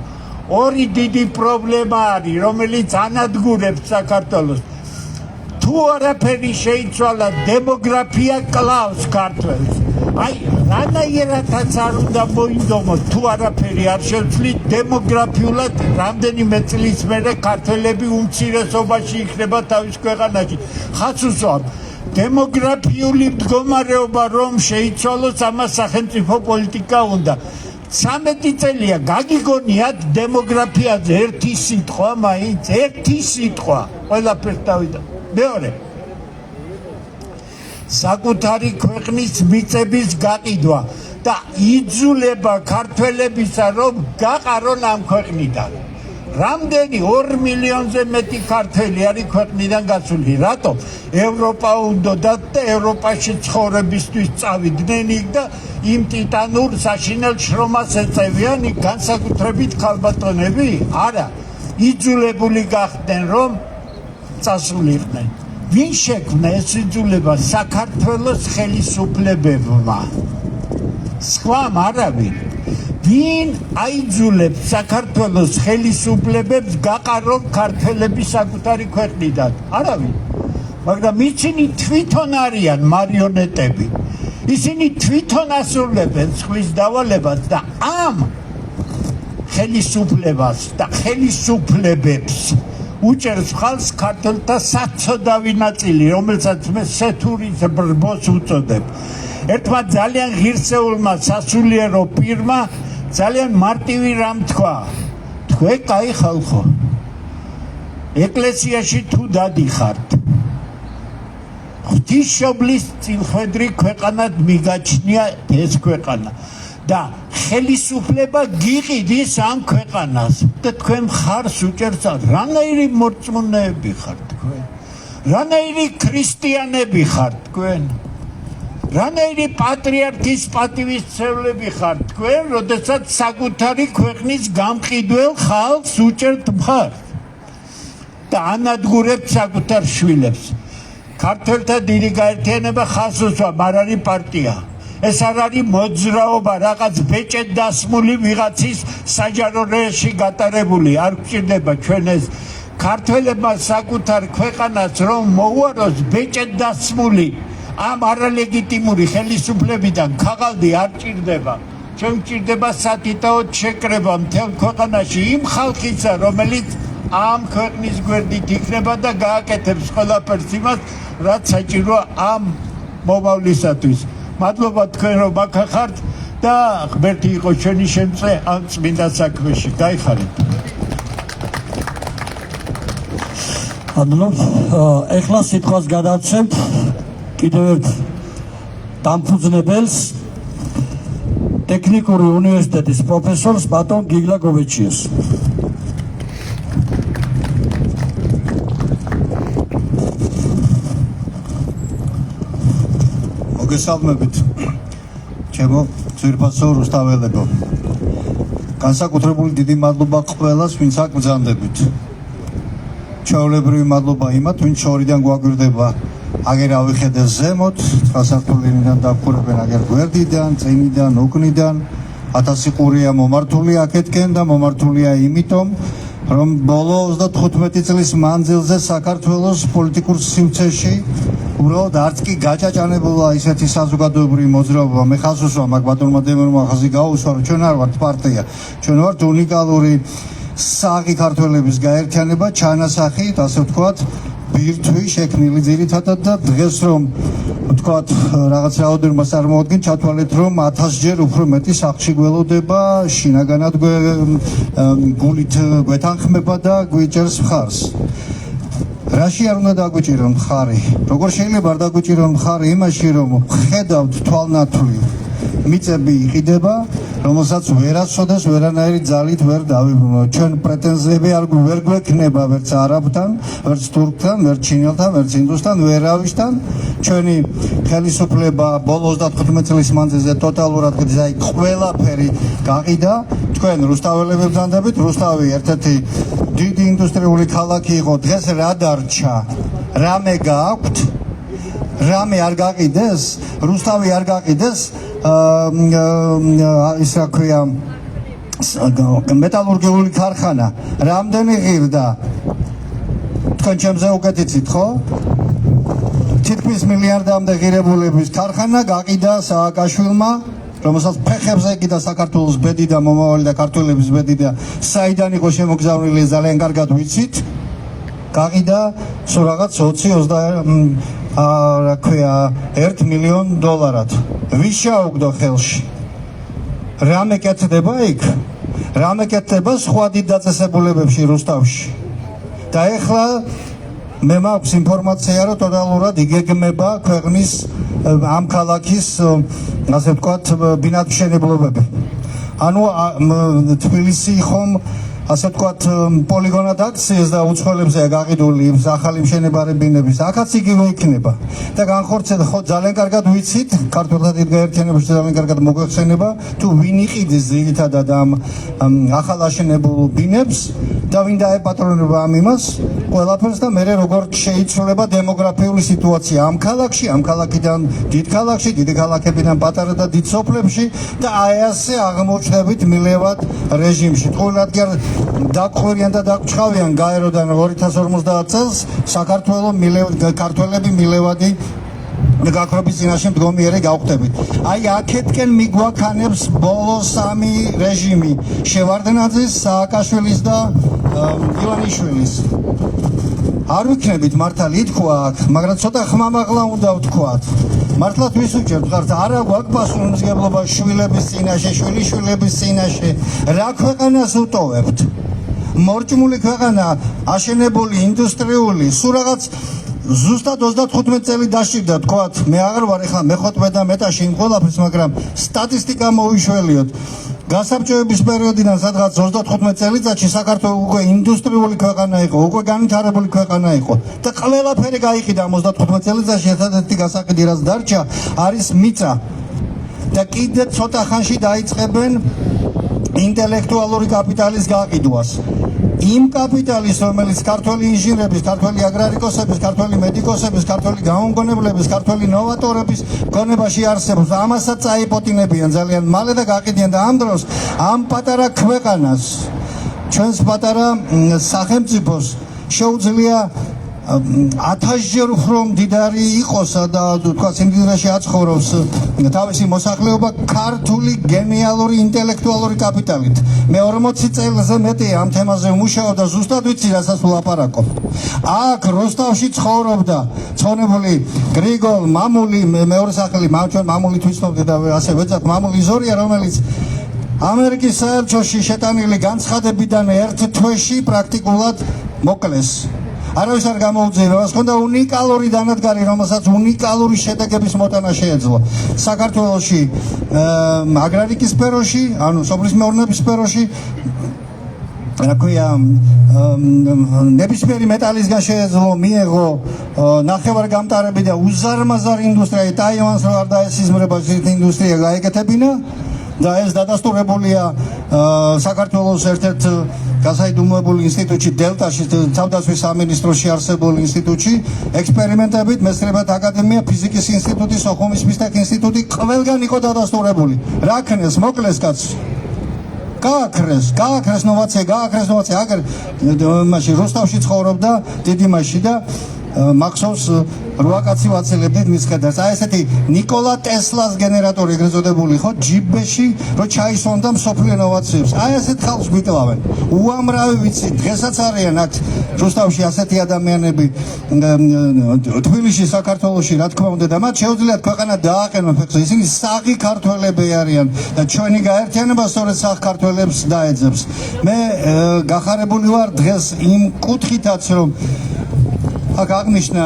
ორი დიდი პრობლემა არის რომელიც ანადგურებს საქართველოს თუ არაფერი შეიცვალა დემოგრაფია კლავს ქართველს აი რანაირადაც არ უნდა მოინდომოთ თუ არაფერი არ შევცვლით დემოგრაფიულად რამდენიმე წლის მერე ქართველები უმცირესობაში იქნება თავის ქვეყანაში ხაც უსვამ დემოგრაფიული მდგომარეობა რომ შეიცვალოს ამას სახელმწიფო პოლიტიკა უნდა 13 წელია გაგიგონიათ დემოგრაფიაზე ერთი სიტყვა მაინც ერთი სიტყვა ყველაფერს დავიდა მეორე საკუთარი ქვეყნის მიწების გაყიდვა და იძულება ქართველებისა რომ გაყარონ ამ ქვეყნიდან რამდენი 2 მილიონზე მეტი ქართველი არის ქვეყნიდან გასული რატომ ევროპა უნდათ და ევროპაში ცხოვრებისთვის წავიდნენ იქ და იმ ტიტანურ საშინელ შრომას ეწევიან იქ განსაკუთრებით ქალბატონები არა იძულებული გახდნენ რომ წასულიყვნენ ვინ შექმნა ეს იძულება საქართველოს ხელისუფლებებმა სხვამ არავინ ვინ აიძულებს საქართველოს ხელისუფლებებს გაყარონ ქართველები საკუთარი ქვეყნიდან არავინ მაგრამ ისინი თვითონ არიან მარიონეტები ისინი თვითონ ასრულებენ სხვის დავალებას და ამ ხელისუფლებას და ხელისუფლებებს უჭერს ხალხს ქართველთა საცოდავი ნაწილი რომელსაც მე სეთურის ბრბოს უწოდებ ერთმა ძალიან ღირსეულმა სასულიერო პირმა ძალიან მარტივი რამ თქვა თქვენ კაი ხალხო ეკლესიაში თუ დადიხართ ღვთისმშობლის წინხედრი ქვეყანად მიგაჩნია ეს ქვეყანა და ხელისუფლება გიყიდის ამ ქვეყანას და თქვენ ხარს უჭერთ რანაირი მორწმუნეები ხართ თქვენ რანაირი ქრისტიანები ხართ თქვენ რანაირი პატრიარქის პატივისცემლები ხართ თქვენ როდესაც საკუთარი ქვეყნის გამყიდველ ხალხს უჭერთ მხარს და ანადგურებთ საკუთარ შვილებს ქართველთა დიდი გაერთიანება ხაზს უსვამს არ არის პარტია ეს არ არის მოძრაობა რაღაც ბეჭედ დასმული ვიღაცის საჯარო რეჟში გატარებული არ გვჭირდება ჩვენ ეს ქართველებმა საკუთარ ქვეყანას რომ მოუაროს ბეჭედ დასმული ამ არალეგიტიმური ხელისუფლებიდან ქაღალდი არ ჭირდება ჩვენ გვჭირდება სათითაოდ შეკრება მთელ ქვეყანაში იმ ხალხისა რომელიც ამ ქვეყნის გვერდით იქნება და გააკეთებს ყველაფერს იმას რაც საჭიროა ამ მომავლისათვის მადლობა თქვენ რომ აქ ხართ და ღმერთი იყოს ჩვენი შემწე ამ წმინდა საქმეში გაიხარეთ მადლობ ეხლა სიტყვას გადავცემთ კიდევ ერთ დამფუძნებელს ტექნიკური უნივერსიტეტის პროფესორს ბატონ გიგლა გოვეჩიას მოგესალმებით ჩემო ძვირფასო რუსთაველებო განსაკუთრებული დიდი მადლობა ყველას ვინც აქ ბრძანდებით ჩვეულებრივი მადლობა იმათ ვინც შორიდან გვაგვირდება აგერ ავიხედეს ზემოთ 9 სართულიდან დაფქურებენ აგერ გვერდიდან წინიდან უკნიდან 1000 ყურია მომართული აქეთკენ და მომართულია იმიტომ რომ ბოლო 35 წლის მანძილზე საქართველოს პოლიტიკურ სივრცეში უბრალოდ არც კი გაჭაჭანებულა ისეთი საზოგადოებრივი მოძრაობა. მე ხალხს ვუსვამ მაგ ბატონმა დემერმა ხაზი გაუსვა, რომ ჩვენ არ ვართ პარტია, ჩვენ ვართ უნიკალური საღი ქართველების გაერთიანება, ჩანასახით, ასე ვთქვათ, ბირთვი შექმნილი ძირითადად და დღეს რომ ვთქვათ რაღაც რაოდენობას წარმოადგენთ, ჩათვალეთ რომ 1000-ჯერ უფრო მეტი სახლში გველოდება, შინაგანად გულით გვეთანხმება და გვიჭერს მხარს. რაში არ უნდა დაგვიჭირონ მხარი? როგორ შეიძლება არ დაგვიჭირონ მხარი იმაში, რომ ხედავთ თვალნათვლი მიწები იყიდება, რომელსაც ვერასოდეს ვერანაირი ძალით ვერ დავიბრუნოთ. ჩვენ პრეტენზიები ვერ გვექნება ვერც არაბთან, ვერც თურქთან, ვერც ჩინელთან, ვერც ინდუსთან, ვერავისთან. ჩვენი ხელისუფლება ბოლო 35 წლის მანძილზე ტოტალურად გზაი ყველაფერი გაყიდა. თქვენ რუსთაველები ბრძანდებით, რუსთავი ერთ-ერთი დიდი ინდუსტრიული ქალაქი იყო. დღეს რა დარჩა? რამე გააქვთ? რამე არ გაყიდეს? რუსთავი არ გაყიდეს? ის რა ქვია მეტალურგიული ქარხანა რამდენი ღირდა? თქვენ ჩემზე უკეთიცით, ხო? თითქმის მილიარდამდე ღირებულების ქარხანა გაყიდა სააკაშვილმა, რომელსაც ფეხებზე ეკიდა საქართველოს ბედი და მომავალი და ქართველების ბედი და საიდან იყო შემოგზავნილი ძალიან კარგად ვიცით. გაყიდა სულ რაღაც 20-20 რა ქვია $1 მილიონ. ვის შეაუგდო ხელში? რა მეკეთდება იქ? რა მეკეთდება სხვა დიდ დაწესებულებებში რუსთავში? და ეხლა მე მაქვს ინფორმაცია, რომ ტოტალურად იგეგმება ქვეყნის ამ ქალაქის ასე ვთქვათ ბინადმშენებლობები. ანუ თბილისი ხომ ასე ვთქვათ პოლიგონად აქციეს და უცხოელებზეა გაყიდული ახალი მშენებარებინების, აქაც იგივე იქნება. და განხორციელდა, ხო ძალიან კარგად ვიცით, ქართულთა დიდ გაერთიანებაში ძალიან კარგად მოგვეხსენება, თუ ვინ იყიდის ძირითადად ამ ახალ აშენებულ ბინებს და ვინ დაეპატრონება ამ იმას ყველაფერს და მე როგორ შეიცვლება დემოგრაფიული სიტუაცია ამ ქალაქში, ამ ქალაქიდან დიდ ქალაქში, დიდი ქალაქებიდან პატარა და დიდ სოფლებში და აი ასე აღმოჩნდებით მილევად რეჟიმში. თქონდათ კი დაგხვირიან და დაგჭხავიან გაეროდან 2050 წელს საქართველოს ქართველები მილევადი გაქრობის წინაშე მდგომიერი გავხდებით. აი აქეთკენ მიგვაქანებს ბოლო 3 რეჟიმი: შევარდნაძის, სააკაშვილის და ივანიშვილის. არ ვიქნებით მართალი ითქვა აქ, მაგრამ ცოტა ხმამაღლა უნდა ვთქვათ. მართლაც ვისუჭერთ ხართ, არა გვაქვს პასუხისმგებლობა შვილების წინაშე, შვილიშვილების წინაშე. რა ქვეყანას უტოვებთ? მორჭმული ქვეყანა, აშენებული, ინდუსტრიული, სულ რაღაც ზუსტად 35 წელი დაშირდა თქვათ. მე აღარ ვარ ეხლა მე-15 და მეტაში იმ ყველაფერს, მაგრამ სტატისტიკა მოვიშველიოთ. გასაბჭოების პერიოდიდან სადღაც 35 წელიწადში საქართველო უკვე ინდუსტრიული ქვეყანა იყო, უკვე განვითარებული ქვეყანა იყო და ყველაფერი გაიყიდა ამ 35 წელიწადში. ერთადერთი გასაყიდი რაც დარჩა არის მიწა და კიდე ცოტა ხანში დაიწყებენ ინტელექტუალური კაპიტალის გაყიდვას. იმ კაპიტალის, რომელიც ქართველი ინჟინრების, ქართველი აგრარიკოსების, ქართველი მედიკოსების, ქართველი გამომგონებლების, ქართველი ნოვატორების გონებაში არსებობს, ამასაც წაიპოტინებიან ძალიან მალე და გაყიდიან და ამ დროს ამ პატარა ქვეყანას, ჩვენს პატარა სახელმწიფოს შეუძლია 1000-ჯერ უფრო მდიდარი იყოსა და თქვა სიმდიდრეში აცხოვრობს თავისი მოსახლეობა ქართული გენიალური ინტელექტუალური კაპიტალით. მე 40 წელზე მეტია ამ თემაზე ვმუშაობ და ზუსტად ვიცი რასაც ვლაპარაკობ. აქ როსტოვში ცხოვრობდა ცხონებული გრიგოლ მამული, მეორე სახელი ჩვენ მამულით ვიცნობდი და ასე ვეძახ, მამული ზორია, რომელიც ამერიკის საელჩოში შეტანილი განცხადებიდან ერთ თვეში პრაქტიკულად მოკლეს. არავის არ გამოუძიება, მას ჰქონდა უნიკალური დანადგარი, რომელსაც უნიკალური შედეგების მოტანა შეეძლო. საქართველოში აგრარიკის სფეროში, ანუ სოფლის მეურნეობის სფეროში, რა ქვია, ნებისმიერი მეტალისგან შეეძლო მიეღო ნახევარგამტარები და უზარმაზარი ინდუსტრია, ტაივანს რო არ დაესიზმრება ეს ინდუსტრია გაეკეთებინა და ეს დადასტურებულია საქართველოს ერთ-ერთ გასაიდუმლოებულ ინსტიტუტში დელტაში, თავდაცვის სამინისტროში არსებულ ინსტიტუტში, ექსპერიმენტებით, მეცნიერებათა აკადემია, ფიზიკის ინსტიტუტი, სოხუმის მისთეხ ინსტიტუტი ყველგან იყო დადასტურებული. რა ქნეს, მოკლეს კაცს. გააქრეს ნოვაცია აგერ მაშინ როსტავში ცხოვრობდა დიდი მასში და მახსოვს 8 კაცი ვაცელებდით მის ხედას. აი ესეთი ნიკოლა ტესლას გენერატორი ეგრეთ წოდებული ხო ჯიბეში რო ჩაისვამდა მსოფლიო ინოვაციებს. აი ესეთ ხალხს გვიკლავენ. უამრავი ვიცი დღესაც არიან აქ რუსთავში ასეთი ადამიანები თბილისში საქართველოში რა თქმა უნდა და მათ შეუძლიათ ქვეყანა დააყენონ ფეხზე. ისინი საღი ქართველები არიან და ჩვენი გაერთიანება სწორედ საღ ქართველებს დაეძებს. მე გახარებული ვარ დღეს იმ კუთხითაც რომ აქ აღნიშნა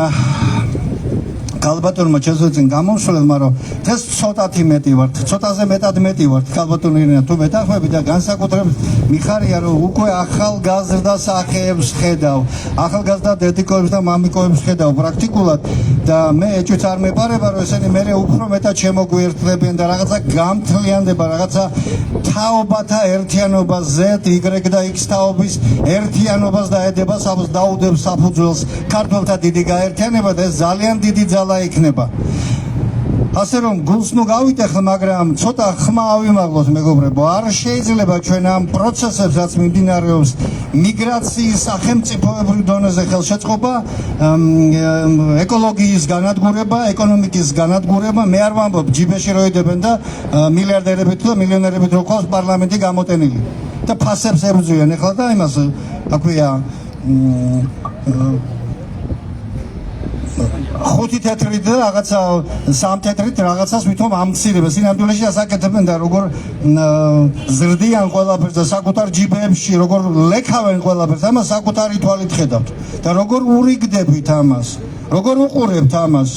ქალბატონმა ჩეზოძენ გამოსულებმა რომ დღეს ცოტათი მეტი ვართ ცოტაზე მეტად მეტი ვართ ქალბატონინა თუ მეტახვები და განსაკუთრებით მიხარია რომ უკვე ახალგაზრდა სახეებს ხედავ ახალგაზრდა დედიკოებს და მამიკოებს ხედავ პრაქტიკულად და მე ეჭვიც არ მეპარება რომ ესენი მე უფრო მეტად შემოგვიერთდებიან და რაღაცა გამთლიანდება რაღაცა თაობათა ერთიანობა Z, Y და X თაობის ერთიანობას დაედება დაუდებს საფუძველს ქართველთა დიდი გაერთიანება და ეს ძალიან დიდი ძალა იქნება. ასე რომ გულს ნუ გავიტეხ, მაგრამ ცოტა ხმა ავიმაღლოთ მეგობრებო. არ შეიძლება ჩვენ ამ პროცესებს რაც მიმდინარეობს მიგრაციის სახელმწიფოებრივ დონეზე ხელშეწყობა, ეკოლოგიის განადგურება, ეკონომიკის განადგურება, მე არ ვამბობ ჯიბეში როიდებენ და მილიარდერებით და მილიონერებით რო ყავს პარლამენტი გამოტენილი და ფასებს ებრძვიან ახლა და იმას აქვია ხუთი თეთრით და რაღაცა სამ თეთრით რაღაცას ვითომ ამცირებს. სინამდვილეში ასაკეთებენ და როგორ ზრდიან ყველაფერს და საკუთარ ჯიბეებში როგორ ლექავენ ყველაფერს, ამას საკუთარი თვალით ხედავთ და როგორ ურიგდებით ამას, როგორ უყურებთ ამას.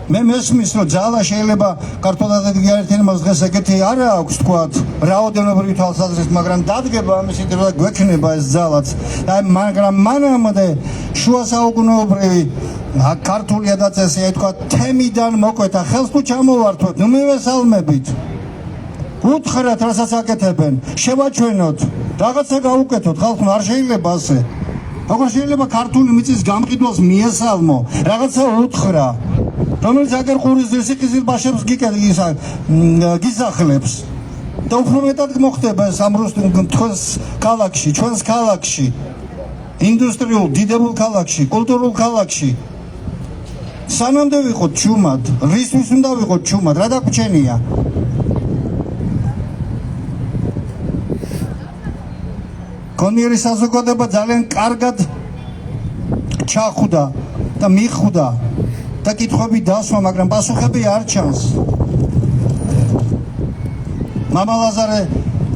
მე მესმის რომ ძალა შეიძლება ქართულთა დიდი გაერთიანებას დღეს ეგეთი არ აქვს თქვათ რაოდენობრივი თვალსაზრისით, მაგრამ დადგება ამისი დრო და გვექნება ეს ძალაც. მაგრამ მანამდე შუა საუკუნეობრივი ქართული ადაწესია თქვა თემიდან მოკვეთა ხელს თუ ჩამოვართვეთ ნუ მივესალმებით უთხრათ რასაც აკეთებენ შევაჩვენოთ რაღაცა გავუკეთოთ ხალხმა არ შეიძლება ასე როგორ შეიძლება ქართული მიწის გამყიდველს მიესალმო რაღაცა უთხრა რომელიც აგერ ყურის სიყიზილ ბაშებს გისახლებს და უფრო მეტად მოხდება ეს ამ რუსეთის ქალაქში ჩვენს ქალაქში ინდუსტრიულ დიდებულ ქალაქში კულტურულ ქალაქში სანამდე ვიყოთ ჩუმად, რისთვის უნდა ვიყოთ ჩუმად, რა დაგვრჩენია? კონიერი საზოგადოება ძალიან კარგად ჩახვდა და მიხვდა და კითხვები დასვა, მაგრამ პასუხები არ ჩანს. მამა ლაზარე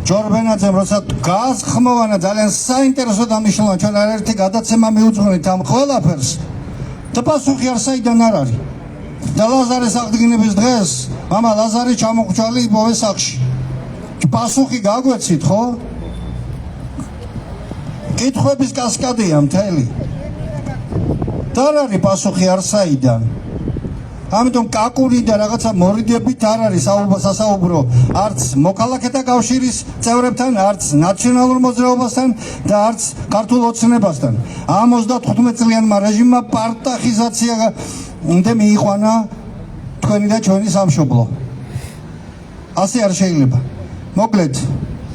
ჯორბენაძემ როცა გაასხმოვანა ძალიან საინტერესო და მნიშვნელოვანი ჩვენ არაერთი გადაცემა მიუძღვნით ამ ყველაფერს და პასუხი არ საიდან არ არის. და ლაზარის აღდგენების დღეს მამა ლაზარი ჩამოხვჭალი იპოვე სახლში. პასუხი გაგვეცით, ხო? კითხვების კასკადია მთელი. და არ არის პასუხი არ საიდან. ამიტომ კაკური და რაღაცა მორიდებით არ არის სასაუბრო არც მოქალაქეთა კავშირის წევრებთან, არც ნაციონალურ მოძრაობასთან და არც ქართულ ოცნებასთან. ამ 35 წლიანმა რეჟიმმა პარტახიზაცია უნდა მიიყვანა თქვენი და ჩვენი სამშობლო. ასე არ შეიძლება. მოკლედ,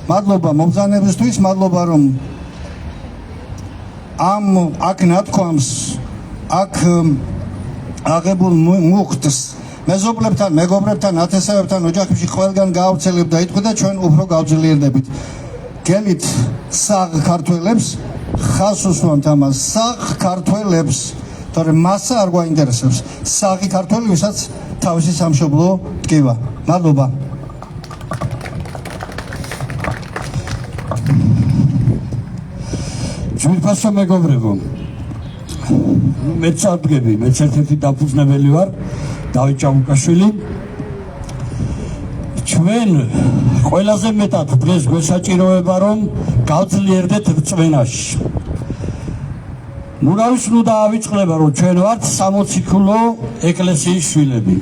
მადლობა მომბრძანებისთვის, მადლობა რომ ამ აქ ნათქვამს აქ აღებულ მუხტს მეზობლებთან, მეგობრებთან, ათესავებთან, ოჯახებში ყველგან გაავრცელებ და იტყვი და ჩვენ უფრო გავძლიერდებით. გელით საღ ქართველებს, ხას უსვამთ ამას, საღ ქართველებს, თორემ მასა არ გვაინტერესებს. საღი ქართველი, ვისაც თავისი სამშობლო ტკივა. მადლობა. ძვირფასო მეგობრებო, მეც წავდგები, მეც ერთ-ერთი დაფუძნებელი ვარ, დავით ჭაბუკაშვილი. ჩვენ ყველაზე მეტად დღეს გვესაჭიროება რომ გავძლიერდეთ რწმენაში. ნუ დაავიწყდება რომ ჩვენ ვართ სამოციქულო ეკლესიის შვილები.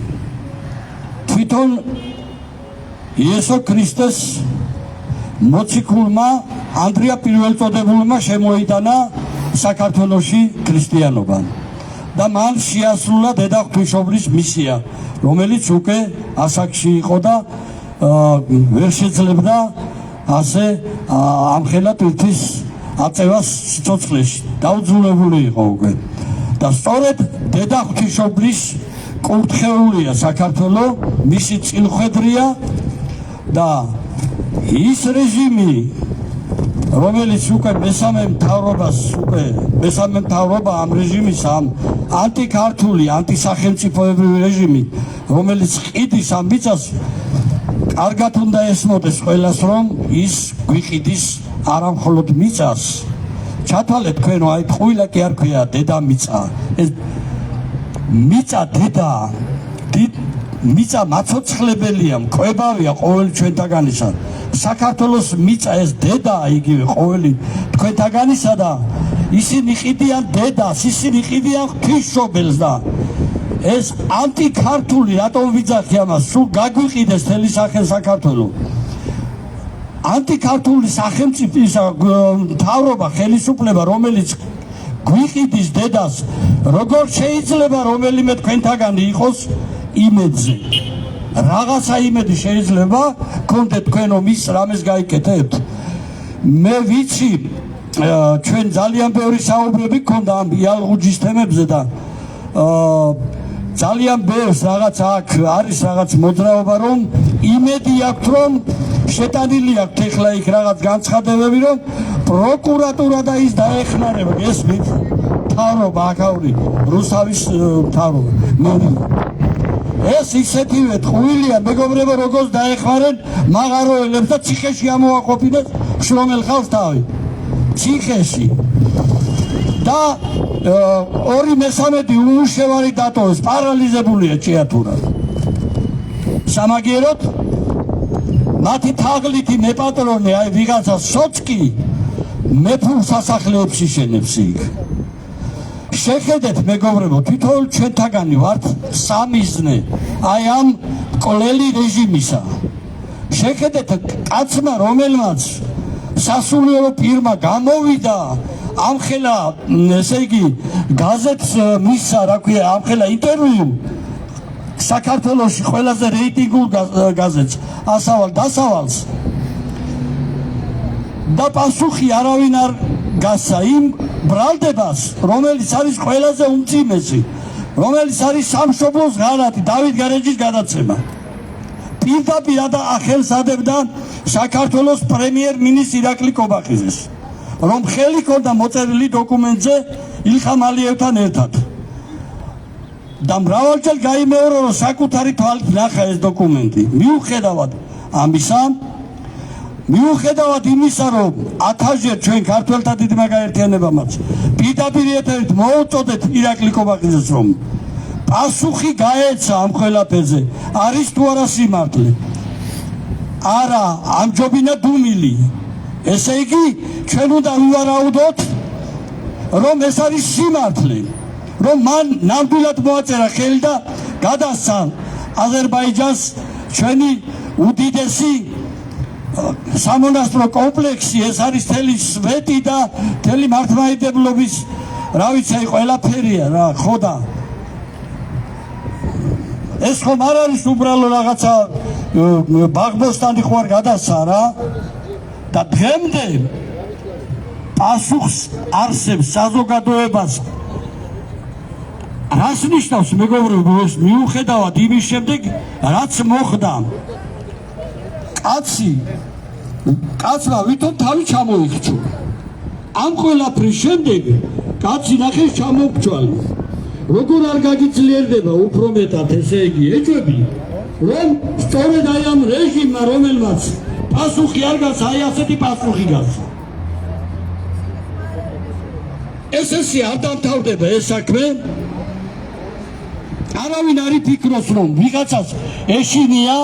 თვითონ იესო ქრისტეს მოციქულმა ანდრია პირველწოდებულმა შემოიტანა საქართველოში ქრისტიანობა და მან შეასრულა დედა ღვთისმშობლის მისია, რომელიც უკვე ასაკში იყო და ვერ შეძლებდა ასე ამხელა პირთის აწევას სიცოცხლეში დაუძულებული იყო უკვე და სწორედ დედა ღვთისმშობლის კურთხეულია საქართველო, მისი წილხვედრია და ის რეჟიმი, რომელიც უკვე მესამე მთავრობა ამ რეჟიმის, ამ ანტიქართული, ანტისახელმწიფოებრივი რეჟიმი, რომელიც ყიდის ამ მიწას, კარგად უნდა ესმოდეს ყველას, რომ ის გვიყიდის არა მხოლოდ მიწას. ჩათვალეთ თქვენო, აი ტყუილა კი არ ქვია დედამიწა. ეს მიწა დედა, მიწა მაცოცხლებელია, მკვებავია ყოველი ჩვენთაგანისა. საქართველოს მიწა ეს დედაა იგივე ყოველი თქვენთაგანისა და ისინი ყიდიან დედას, ისინი ყიდიან ღვთისმშობელს და ეს ანტიქართული რატომ ვიძახი ამას, სულ გაგვიყიდეს თელი სახე საქართველო. ანტიქართული სახელმწიფო მთავრობა, ხელისუფლება, რომელიც გვიყიდის დედას, როგორ შეიძლება რომელიმე თქვენთაგანი იყოს იმედზე? რაღაცა იმედი შეიძლება გქონდეთ თქვენო მის რამეს გაიკეთებთ? მე ვიცი, ჩვენ ძალიან ბევრი საუბრები გქონდა ამ იალღუჯის თემებზე და ძალიან ბევრს რაღაც აქ არის რაღაც მოძრაობა, რომ იმედი აქვს, რომ შეტანილი აქვს ეხლა იქ რაღაც განცხადებები, რომ პროკურატურა და ის დაეხმარება, გესმით? მთავრობა აქაური რუსთავის მთავრობა. ეს ისეთივე ტყუილია, მეგობრებო, როგორც დაეხმარენ მაღაროელებს და ციხეში ამოაყოფინეს შრომელ ხალხს თავი. ციხეში. და 2/3 უმუშევარი დატოვეს, პარალიზებულია ჭიათურა. სამაგიეროდ მათი თაღლითი მეპატრონე, აი ვიღაცა სოცკი მეფურ სასახლეებს იშენებს იქ. შეხედეთ მეგობრებო, თითოეულ ჩვენთაგანი ვართ სამიზნე აი ამ მკვლელი რეჟიმისა. შეხედეთ კაცმა, რომელმაც სასულიერო პირმა გამოვიდა ამხელა, ესე იგი გაზეთს მისცა, რა ქვია, ამხელა ინტერვიუ საქართველოში ყველაზე რეიტინგულ გაზეთს, დასავალს და პასუხი არავინ არ გასცა იმ ბრალდებას, რომელიც არის ყველაზე უმძიმესი, რომელიც არის სამშობლოს ღალატი, დავით გარეჯის გადაცემა. პირდაპირ ახელს ადებდა საქართველოს პრემიერ-მინისტრ ირაკლი კობახიძეს, რომ ხელი ჰქონდა მოწერილი დოკუმენტზე ილხამ ალიევთან ერთად. და მრავალჯერ გაიმეორა, რომ საკუთარი თვალით ნახა ეს დოკუმენტი. მიუხედავად ამისა, მიუხედავად იმისა, რომ 1000-ჯერ ჩვენ ქართველთა დიდმა გაერთიანებამაც პირდაპირ ეთერით მოუწოდეთ ირაკლი კობახიძეს, რომ პასუხი გაეცა ამ ყველაფერზე, არის თუ არა სიმართლე? არა, ამჯობინა დუმილი. ესე იგი, ჩვენ უნდა ვივარაუდოთ, რომ ეს არის სიმართლე, რომ მან ნამდვილად მოაწერა ხელი და გადასცა აზერბაიჯანს ჩვენი უდიდესი სამონასტრო კომპლექსი, ეს არის თელი სვეტი და თელი მართლმადიდებლობის, რა ვიცი, ყველაფერია რა, ხო და ეს ხომ არ არის უბრალო რაღაცა ბაღბოსტანი ხო არ გადასცა რა და დღემდე პასუხს არსებს საზოგადოებას. რას ნიშნავს მეგობრებო ეს, მიუხედავად იმის შემდეგ რაც მოხდა? კაცმა ვითომ თავი ჩამოიქჩო. ამ ყველაფრის შემდეგ კაცი ნახეს ჩამოგვჭვალი. როგორ არ გაგიძლიერდება უფრო მეტად, ესე იგი ეჭვები, რომ სწორედ აი ამ რეჟიმმა, რომელმაც პასუხი არ გასცა, აი ასეთი პასუხი გასცა. ესე არ დამთავრდება ეს საქმე. არავინ არ იფიქროს, რომ ვიღაცას ეშინია,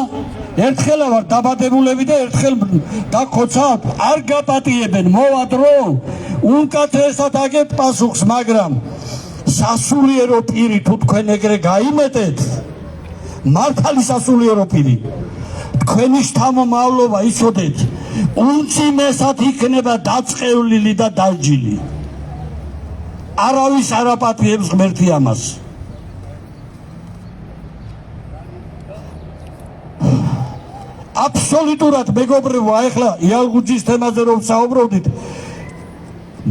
ერთხელ ვარ დაბადებულები და ერთხელ დაგხოცავთ, არ გაპატიებენ, მოვა დრო, უკეთესად აგებ პასუხს, მაგრამ სასულიერო პირი თუ თქვენ ეგრე გაიმეტეთ, მართალი სასულიერო პირი, თქვენი შთამომავლობა იცოდეთ, უმძიმესად იქნება დაწყევლილი და დაჯილი. არავის არ აპატიებს ღმერთი ამას. აბსოლუტურად მეგობრებო, ახლა იალღუჯის თემაზე რომ საუბრობდით,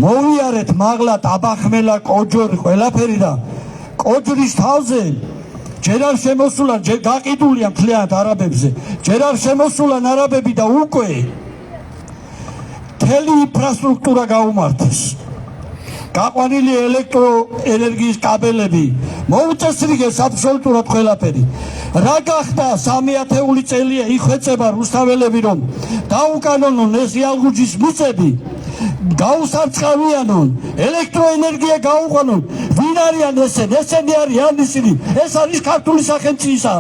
მოვიარეთ მაღლა ტაბახმელა, კოჯორი, ყველაფერი და კოჯრის თავზე ჯერ არ შემოსულან, გაყიდულია მთლიანად არაბებზე, ჯერ არ შემოსულან არაბები და უკვე მთელი ინფრასტრუქტურა გაუმართეს. გაყვანილი ელექტროენერგიის კაბელები, მოუწესრიგეს აბსოლუტურად ყველაფერი. რა გახდა 3 წელია იხვეწება რუსთაველები რომ დაუკანონონ ეს იალღუჯის მიწები, გაუსარწყავიანონ, ელექტროენერგია გაუყვანონ. ვინ არიან ესენი? ესენი არიან ისინი. ეს არის ქართული სახელმწიფოისა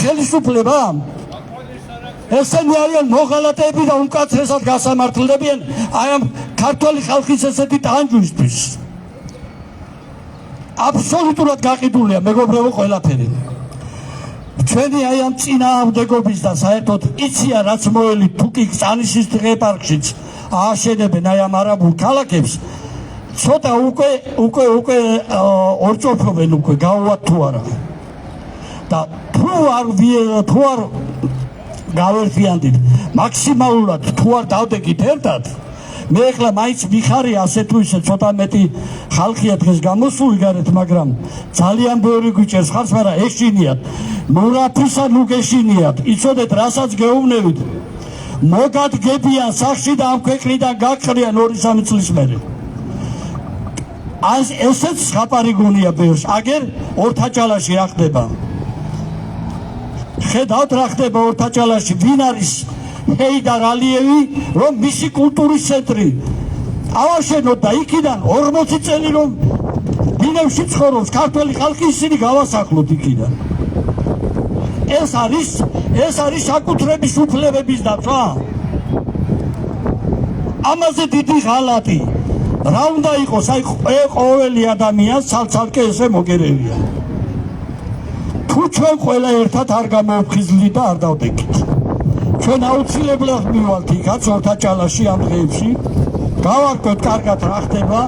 ხელისუფლება. ესენი არიან მოღალატეები და უკაცრესად გასამართლებიან აი ამ ქართული ხალხის ესეთი ტანჯვისთვის. აბსოლუტურად გაყიდულია მეგობრებო ყველაფერი. ჩვენი აი ამ წინააღმდეგობის და საერთოდ იცია რაც მოელი თუკი წანიშის დღეპარკშიც ააშენებენ აი ამ არაბულ ქალაქებს, ცოტა უკვე ორწოფობენ უკვე გავუვათ თუ არა. და თუ არ გავერთიანდით მაქსიმალურად თუ არ დავდეგით ერთად, მე ახლა მაინც მიხარია ასე თუ ისე ცოტა მეტი ხალხია დღეს გამოსული გარეთ, მაგრამ ძალიან ბევრი გვიჭერს ხარს, მაგრამ ეშინიათ მურაფისა ნუ გეშინიათ, იცოდეთ რასაც გეუბნებით, მოგადგებიან სახში და ამ ქვეყნიდან გაგხრიან 2-3 წლის მერე. ესეც ხაპარი გონია ბევრს. აგერ ორთაჭალაში რა ხდება? ხედავთ რა ხდება ორთაჭალაში, ვინ არის ჰეიდარ ალიევი, რომ მისი კულტურის ცენტრი ავაშენოთ და იქიდან 40 წელი რომ ბინებში ცხოვრობს ქართველი ხალხი, ისინი გავასახლოთ იქიდან. ეს არის საკუთრების უფლებების დაცვა. ამაზე დიდი ღალატი რა უნდა იყოს? აი ყოველი ადამიანს ცალ-ცალკე ესე მოგერევია. თუ ჩვენ ყველა ერთად არ გამოვხიზლით და არ დავდეგით, ჩვენ აუცილებლად მივალთ იქაც ორთაჭალაში ამ დღეებში, გავარკვევთ კარგად რა ხდება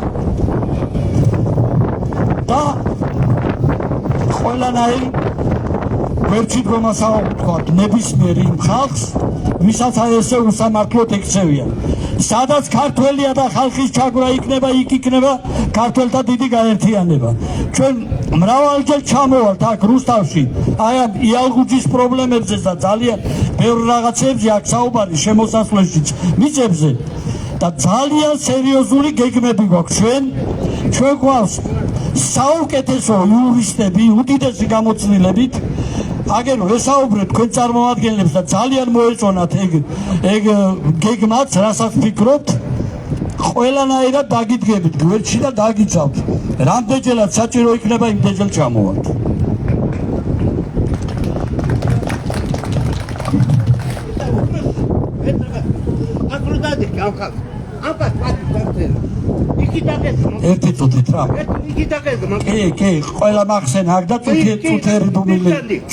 და ყველანაირი ვერჩით რომასაუბროთ ნებისმიერ იმ ხალხს, ვისაც ესე უსამართლოდ ეკცევიან. სადაც ქართველია და ხალხის ჩაგვრა იქნება, იქ იქნება ქართველთა დიდი გაერთიანება. ჩვენ მრავალჯერ ჩამოვალთ აქ რუსთავში, აი ამ იალღუჯის პრობლემებზე და ძალიან ბევრ რაღაცებზე აქ საუბარი შემოსასვლელშიც მიწებზე და ძალიან სერიოზული გეგმები გვაქვს ჩვენ გვაქვს საუკეთესო იურისტები, უდიდესი გამოცდილებით. აგერ ვესაუბრეთ თქვენ წარმომადგენლებს და ძალიან მოეწონათ ეგ გეგმაც, რასაც ფიქრობთ, ყველანაირად დაგიდგებით გვერდში და დაგიცავთ. რამდენჯერად საჭირო იქნება იმდენჯერ ჩამოვალთ. ერთი წუთით რა? კი, ყველა მახსენ აქ და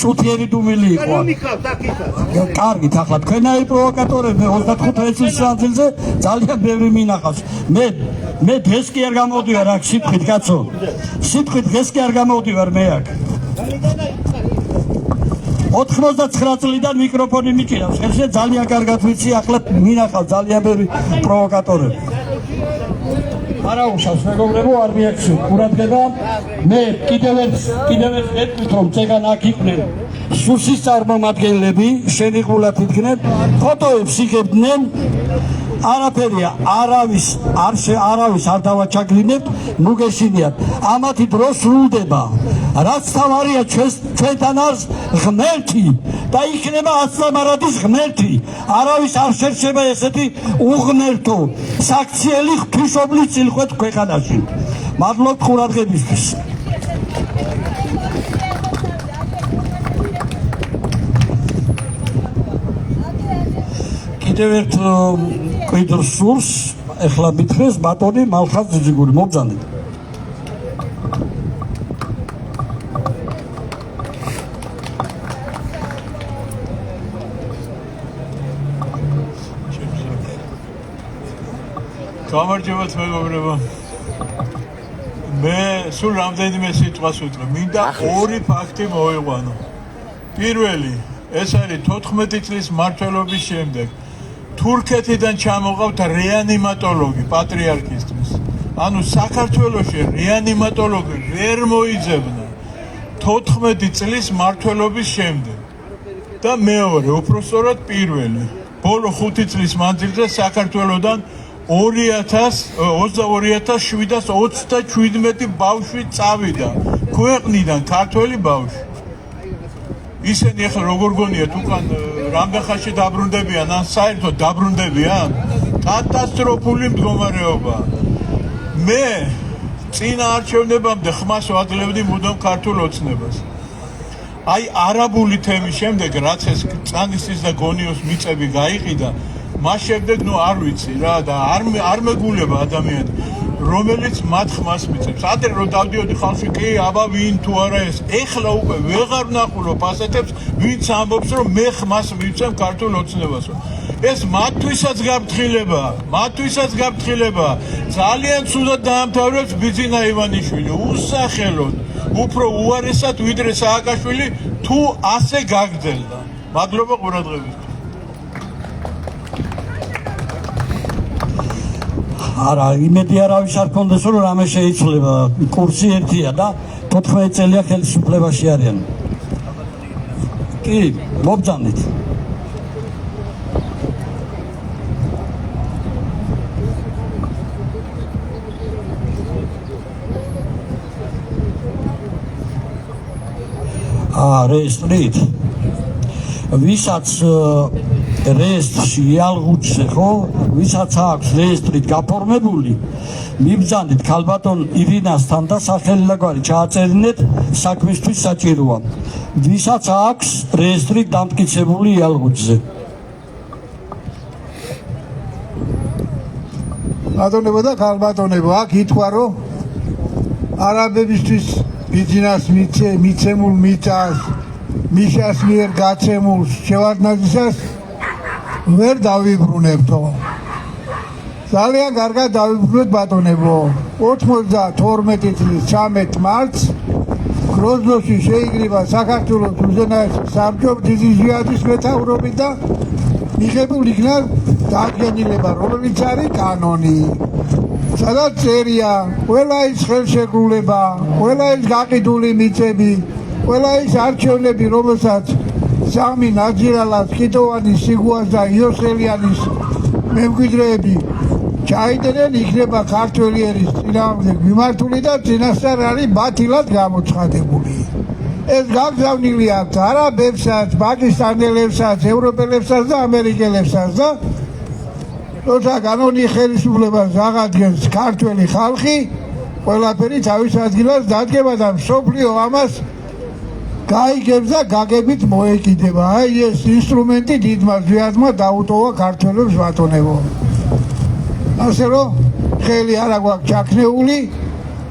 წუთიერი დუმილი იყო. კარგით, ახლა თქვენაი პროვოკატორები 25 წლის ადგილზე ძალიან ბევრი მინახავს. მე დღეს კი არ გამოვდივარ აქ სიტყვით, კაცო. სიტყვით დღეს კი არ გამოვდივარ მე აქ. 99 წლიდან მიკროფონი მიჭირავს. ხერხზე ძალიან კარგად ვიცი, ახლა მინახავს ძალიან ბევრი პროვოკატორები. არა უშავს მეგობრებო, არ მიაქციო ყურადღება. მე კიდევ ერთ ვეთქვით რომ წეგან აქ იყვნენ სუსის წარმომადგენლები, შენიღულად იდგნენ, ფოტოებს იღებდნენ. არაფერია, არავის არ დავაჩაგრინებთ, ნუ გეშინიათ. ამათი დრო სრულდება. რაც თავარია ჩვენთან არის ღმერთი და იქნება აცლამარადის ღმერთი. არავის არ შერჩება ესეთი უღმერთო საქციელი ღვთისმშობლის წილხვეთ ქვეყანაში. მადლობთ ყურადღებისთვის. კიდევ ერთ კვიდრ სურს ეხლა მითხრეს ბატონი მალხაზ ძიძიგური, მობრძანეთ. გამარჯობათ მეგობრებო. მე სულ რამდენიმე სიტყვას ვიტყვი. მინდა ორი ფაქტი მოვიყვანო. პირველი, ეს არის 14 წლის მმართველობის შემდეგ თურქეთიდან ჩამოყავთ რეანიმატოლოგი პატრიარქისთვის. ანუ საქართველოში რეანიმატოლოგი ვერ მოიძებნა 14 წლის მმართველობის შემდეგ. და მეორე, უпростоრად პირველი, ბოლო 5 წლის მანძილზე საქართველოსდან 22,727 ბავშვი წავიდა ქვეყნიდან, ქართველი ბავშვი. ისინი ახლა როგორ გონიათ უკან რამდენ ხანში დაბრუნდებიან, ან საერთოდ დაბრუნდებიან? კატასტროფული მდგომარეობა. მე წინა არჩევნებამდე ხმას ვაძლევდი მუდამ ქართულ ოცნებას. აი არაბული თემის შემდეგ რაც ეს წანისის და გონიოს მიწები გაიყიდა, მას შემდეგ არ ვიცი რა და არ მეგულება ადამიანი რომელიც მათ ხმას მიწებს. ადრე რომ დავდიოდი ხალხი კი აბა ვინ თუ არა ეს. ეხლა უკვე ვეღარ ვნახულობ ასეთებს ვინც ამბობს რომ მე ხმას მივცემ ქართულ ოცნებასო. ეს მათთვისაც გაფრთხილება. ძალიან ცუდად დაამთავრებს ბიძინა ივანიშვილი. უსახელოდ უფრო უარესად ვიდრე სააკაშვილი თუ ასე გაგრძელდა. მადლობა ყურადღებისთვის. არა, იმედი არავის არ ქონდეს რომ რამე შეიცვლება. კურსი ერთია და 14 წელია ხელისუფლებაში არიან. კი, მობძანით. რეესტრით. ვისაც რეესტრში იალღუჩზე ხო, ვისაც აქვს რეესტრით გაფორმებული, მიბრძანდით ქალბატონ ირინასთან და სახელი და გვარი ჩააწერინეთ, საქმისთვის საჭიროა. ვისაც აქვს რეესტრით დამტკიცებული იალღუჩზე. ბატონებო და ქალბატონებო, აქ ითქვა რომ არაბებისთვის ბიძინას მიცემულ მიწას, მიშას მიერ გაცემულ შევარდნაძისას ვერ დავიბრუნებთო. ძალიან კარგად დავიბრუნეთ ბატონებო. 92 წლის 13 მარტს გროზნოში შეიკრიბა საქართველოს უზენაესი საბჭო დიდი ჟიადის მეთაურობით და მიღებულ იქნა დადგენილება, რომელიც არის კანონი. სადაც წერია ყველა ის ხელშეკრულება, ყველა ის გაყიდული მიწები, ყველა ის არჩევნები, რომელსაც სამი ნაძირალას, კიტოვანის, სიგუას და იოსელიანის მემკვიდრეები ჩაიდნენ, იქნება ქართველი ერის წინააღმდეგ მიმართული და წინასწარ არის ბათილად გამოცხადებული. ეს გაგზავნილი აქვს არაბებსაც, პაკისტანელებსაც, ევროპელებსაც და ამერიკელებსაც და როცა კანონი ხელისუფლებას აღადგენს ქართველი ხალხი, ყველაფერი თავის ადგილას დადგება და მსოფლიო ამას გაიგებს და გაგებით მოეკიდება. აი ეს ინსტრუმენტი დიდმა ზვიადმა დაუტოვა ქართველებს ბატონებო. ასე რომ ხელი არა გვაქვს ჩაქნეული,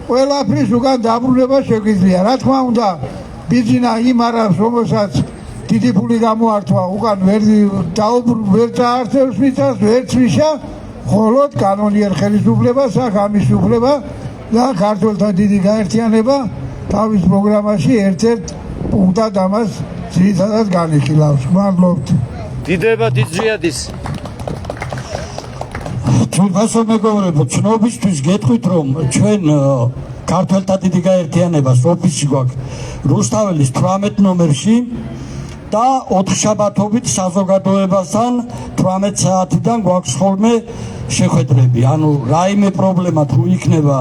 ყველაფრის უკან დაბრუნება შეგვიძლია. რა თქმა უნდა, ბიძინა იმ არაბს, რომელსაც დიდი ფული გამოართვა, უკან ვერ წაართევს მიწას, ვერ წვიშა, მხოლოდ კანონიერ ხელისუფლებას აქვს ამის უფლება და ქართველთა დიდი გაერთიანება თავის პროგრამაში ერთ-ერთ პუნქტად ამას ძირითადად განიხილავს. მადლობთ. დიდება დიდზვიადის. თუნდაც მეგობრებო, ცნობისთვის გეტყვით რომ ჩვენ ქართველთა დიდი გაერთიანებას ოფისი გვაქვს რუსთაველის 18 ნომერში და 4 შაბათობით საზოგადოებასთან 18 საათიდან გვაქვს ხოლმე შეხვედრები. ანუ რაიმე პრობლემა თუ იქნება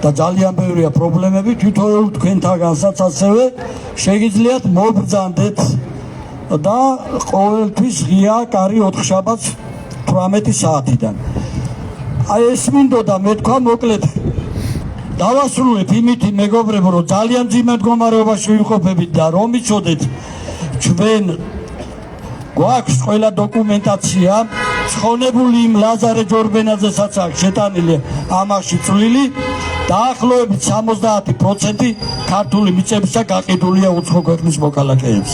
და ძალიან ბევრია პრობლემები, თვითონ თქვენთაგანსაც ასევე შეგიძლიათ მობრძანდეთ და ყოველთვის ღია კარი 4 შაბათს 18 საათიდან. აი ეს მინდოდა მე თქვა მოკლედ დავასრულებ იმით მეგობრებო, რომ ძალიან ძიმე მდგომარეობაში ვიმყოფებით და რომ იცოდეთ ჩვენ გვაქვს ყველა დოკუმენტაცია ცხონებული იმ ლაზარე ჯორბენაძესაც აქვს შეტანილი ამაში წვლილი დაახლოებით 70% ქართული მიწებისა გაყიდულია უცხო ქვეყნის მოქალაქეებს.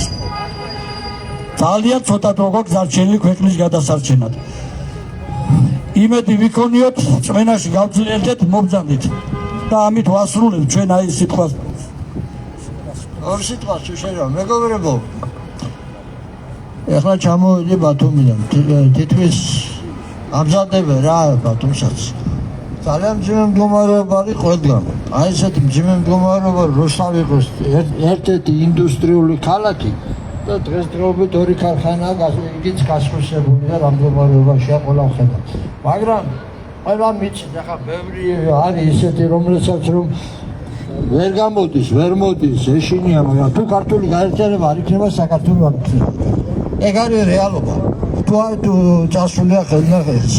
ძალიან ცოტა დრო გვაქვს დარჩენილი ქვეყნის გადასარჩენად. იმედი ვიქონიოთ წმენაში გავძლიერდეთ, მობრძანდით და ამით ვასრულებ ჩვენ აი სიტყვას. ორ სიტყვას შეიძლება მეგობრებო. ეხლა ჩამოვიდი ბათუმიდან თითქმის ამზადებე რა ბათუმსაც ძალიან მძიმე მდგომარეობა არის ყველგან აი ესეთი მძიმე მდგომარეობა რუსთავი იყოს ერთ-ერთი ინდუსტრიული ქალაქი და დღესდღეობით ორი ქარხანაა იქიც გასხვისებული და რა მდგომარეობაშია ყველა ხედავ მაგრამ ყველა მიცით ახლა ბევრი არის ისეთი რომელსაც რომ ვერ გამოდის ვერ მოდის ეშინია მაგრამ თუ ქართული გაერთიანება არ იქნება საქართველოს არ იქნება ეგ არის რეალობა თუ წასულია ხელნახევრის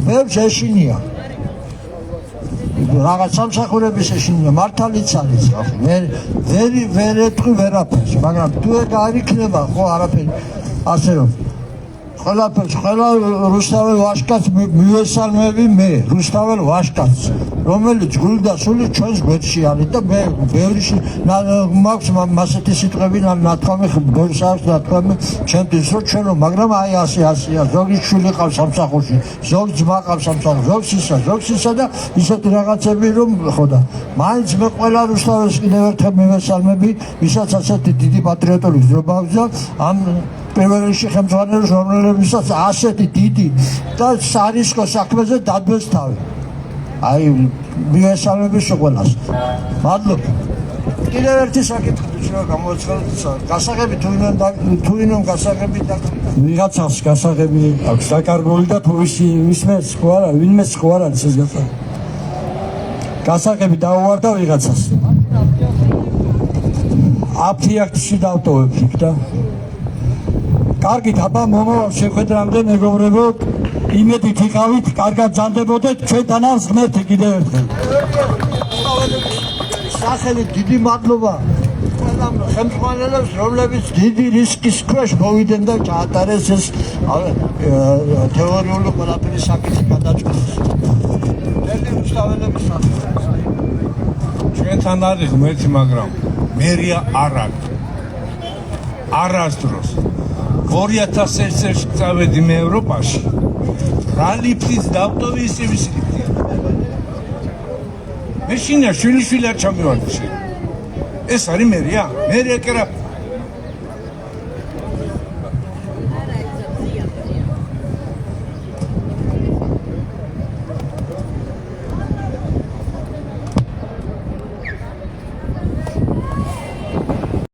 ბევრს ეშინია რაღაც სამსახურების ეშინია მართალიც არის ვერ ეთქვი ვერაფერს მაგრამ თუ ეგ არ იქნება ხო არაფერი ასე რომ ყველაფერს ყველა რუსთაველ ვაშკაც მივესალმები მე რუსთაველ ვაშკაც რომელიც გული და სული ჩვენს გვერდში არის და მე ბევრი მაქვს მასეთი სიტყვები ნათქვამი ბევრს აქვს ნათქვამი ჩემთვის რომ ჩვენო მაგრამ აი ასეა ზოგი შვილი ყავს სამსახურში ზოგი ძმა ყავს სამსახურში ზოგი ისა და ისეთი რაღაცები რომ ხო და მაინც მე ყველა რუსთაველს კიდევ ერთხელ მივესალმები ვისაც ასეთი დიდი პატრიოტული გზნობა აქვს და ამ პირველ რიგში ხელმძღვანელს რომელებსაც ასეთი დიდი და სარისკო საქმეზე დადბეს თავი აი მივესალმები ყველას მადლობა კიდევ ერთი საკითხი შეიძლება გამოაცხადოთ გასაღები თუ ინომ გასაღები და ვიღაცას გასაღები აქვს დაკარგული და თუ ვისმეს ხო არა ვინმეს ხო არ არის ეს გასაღები დაუვარდა ვიღაცას აფთიაქში დავტოვებ იქ და კარგით აბა მომავალ შეხვედრამდე მეგობრებო იმედით იყავით კარგად ძანდებოდეთ ჩვენთან არის ღმერთი კიდევ ერთხელ სახელით დიდი მადლობა ყველა ხელმძღვანელებს რომლებიც დიდი რისკის ქვეშ მოვიდნენ და ჩაატარეს ეს თეორიული ყველაფერი საკითხი გადაწყვეტეს ჩვენთან არის ღმერთი მაგრამ მერია არ აქვს არასდროს 2001 წელს წავედი მე ევროპაში რა ლიფტის დავტოვი ისე ვისლიფტია მე შინა შვილიშვილად ჩამივარდი ეს არის მერია კი რა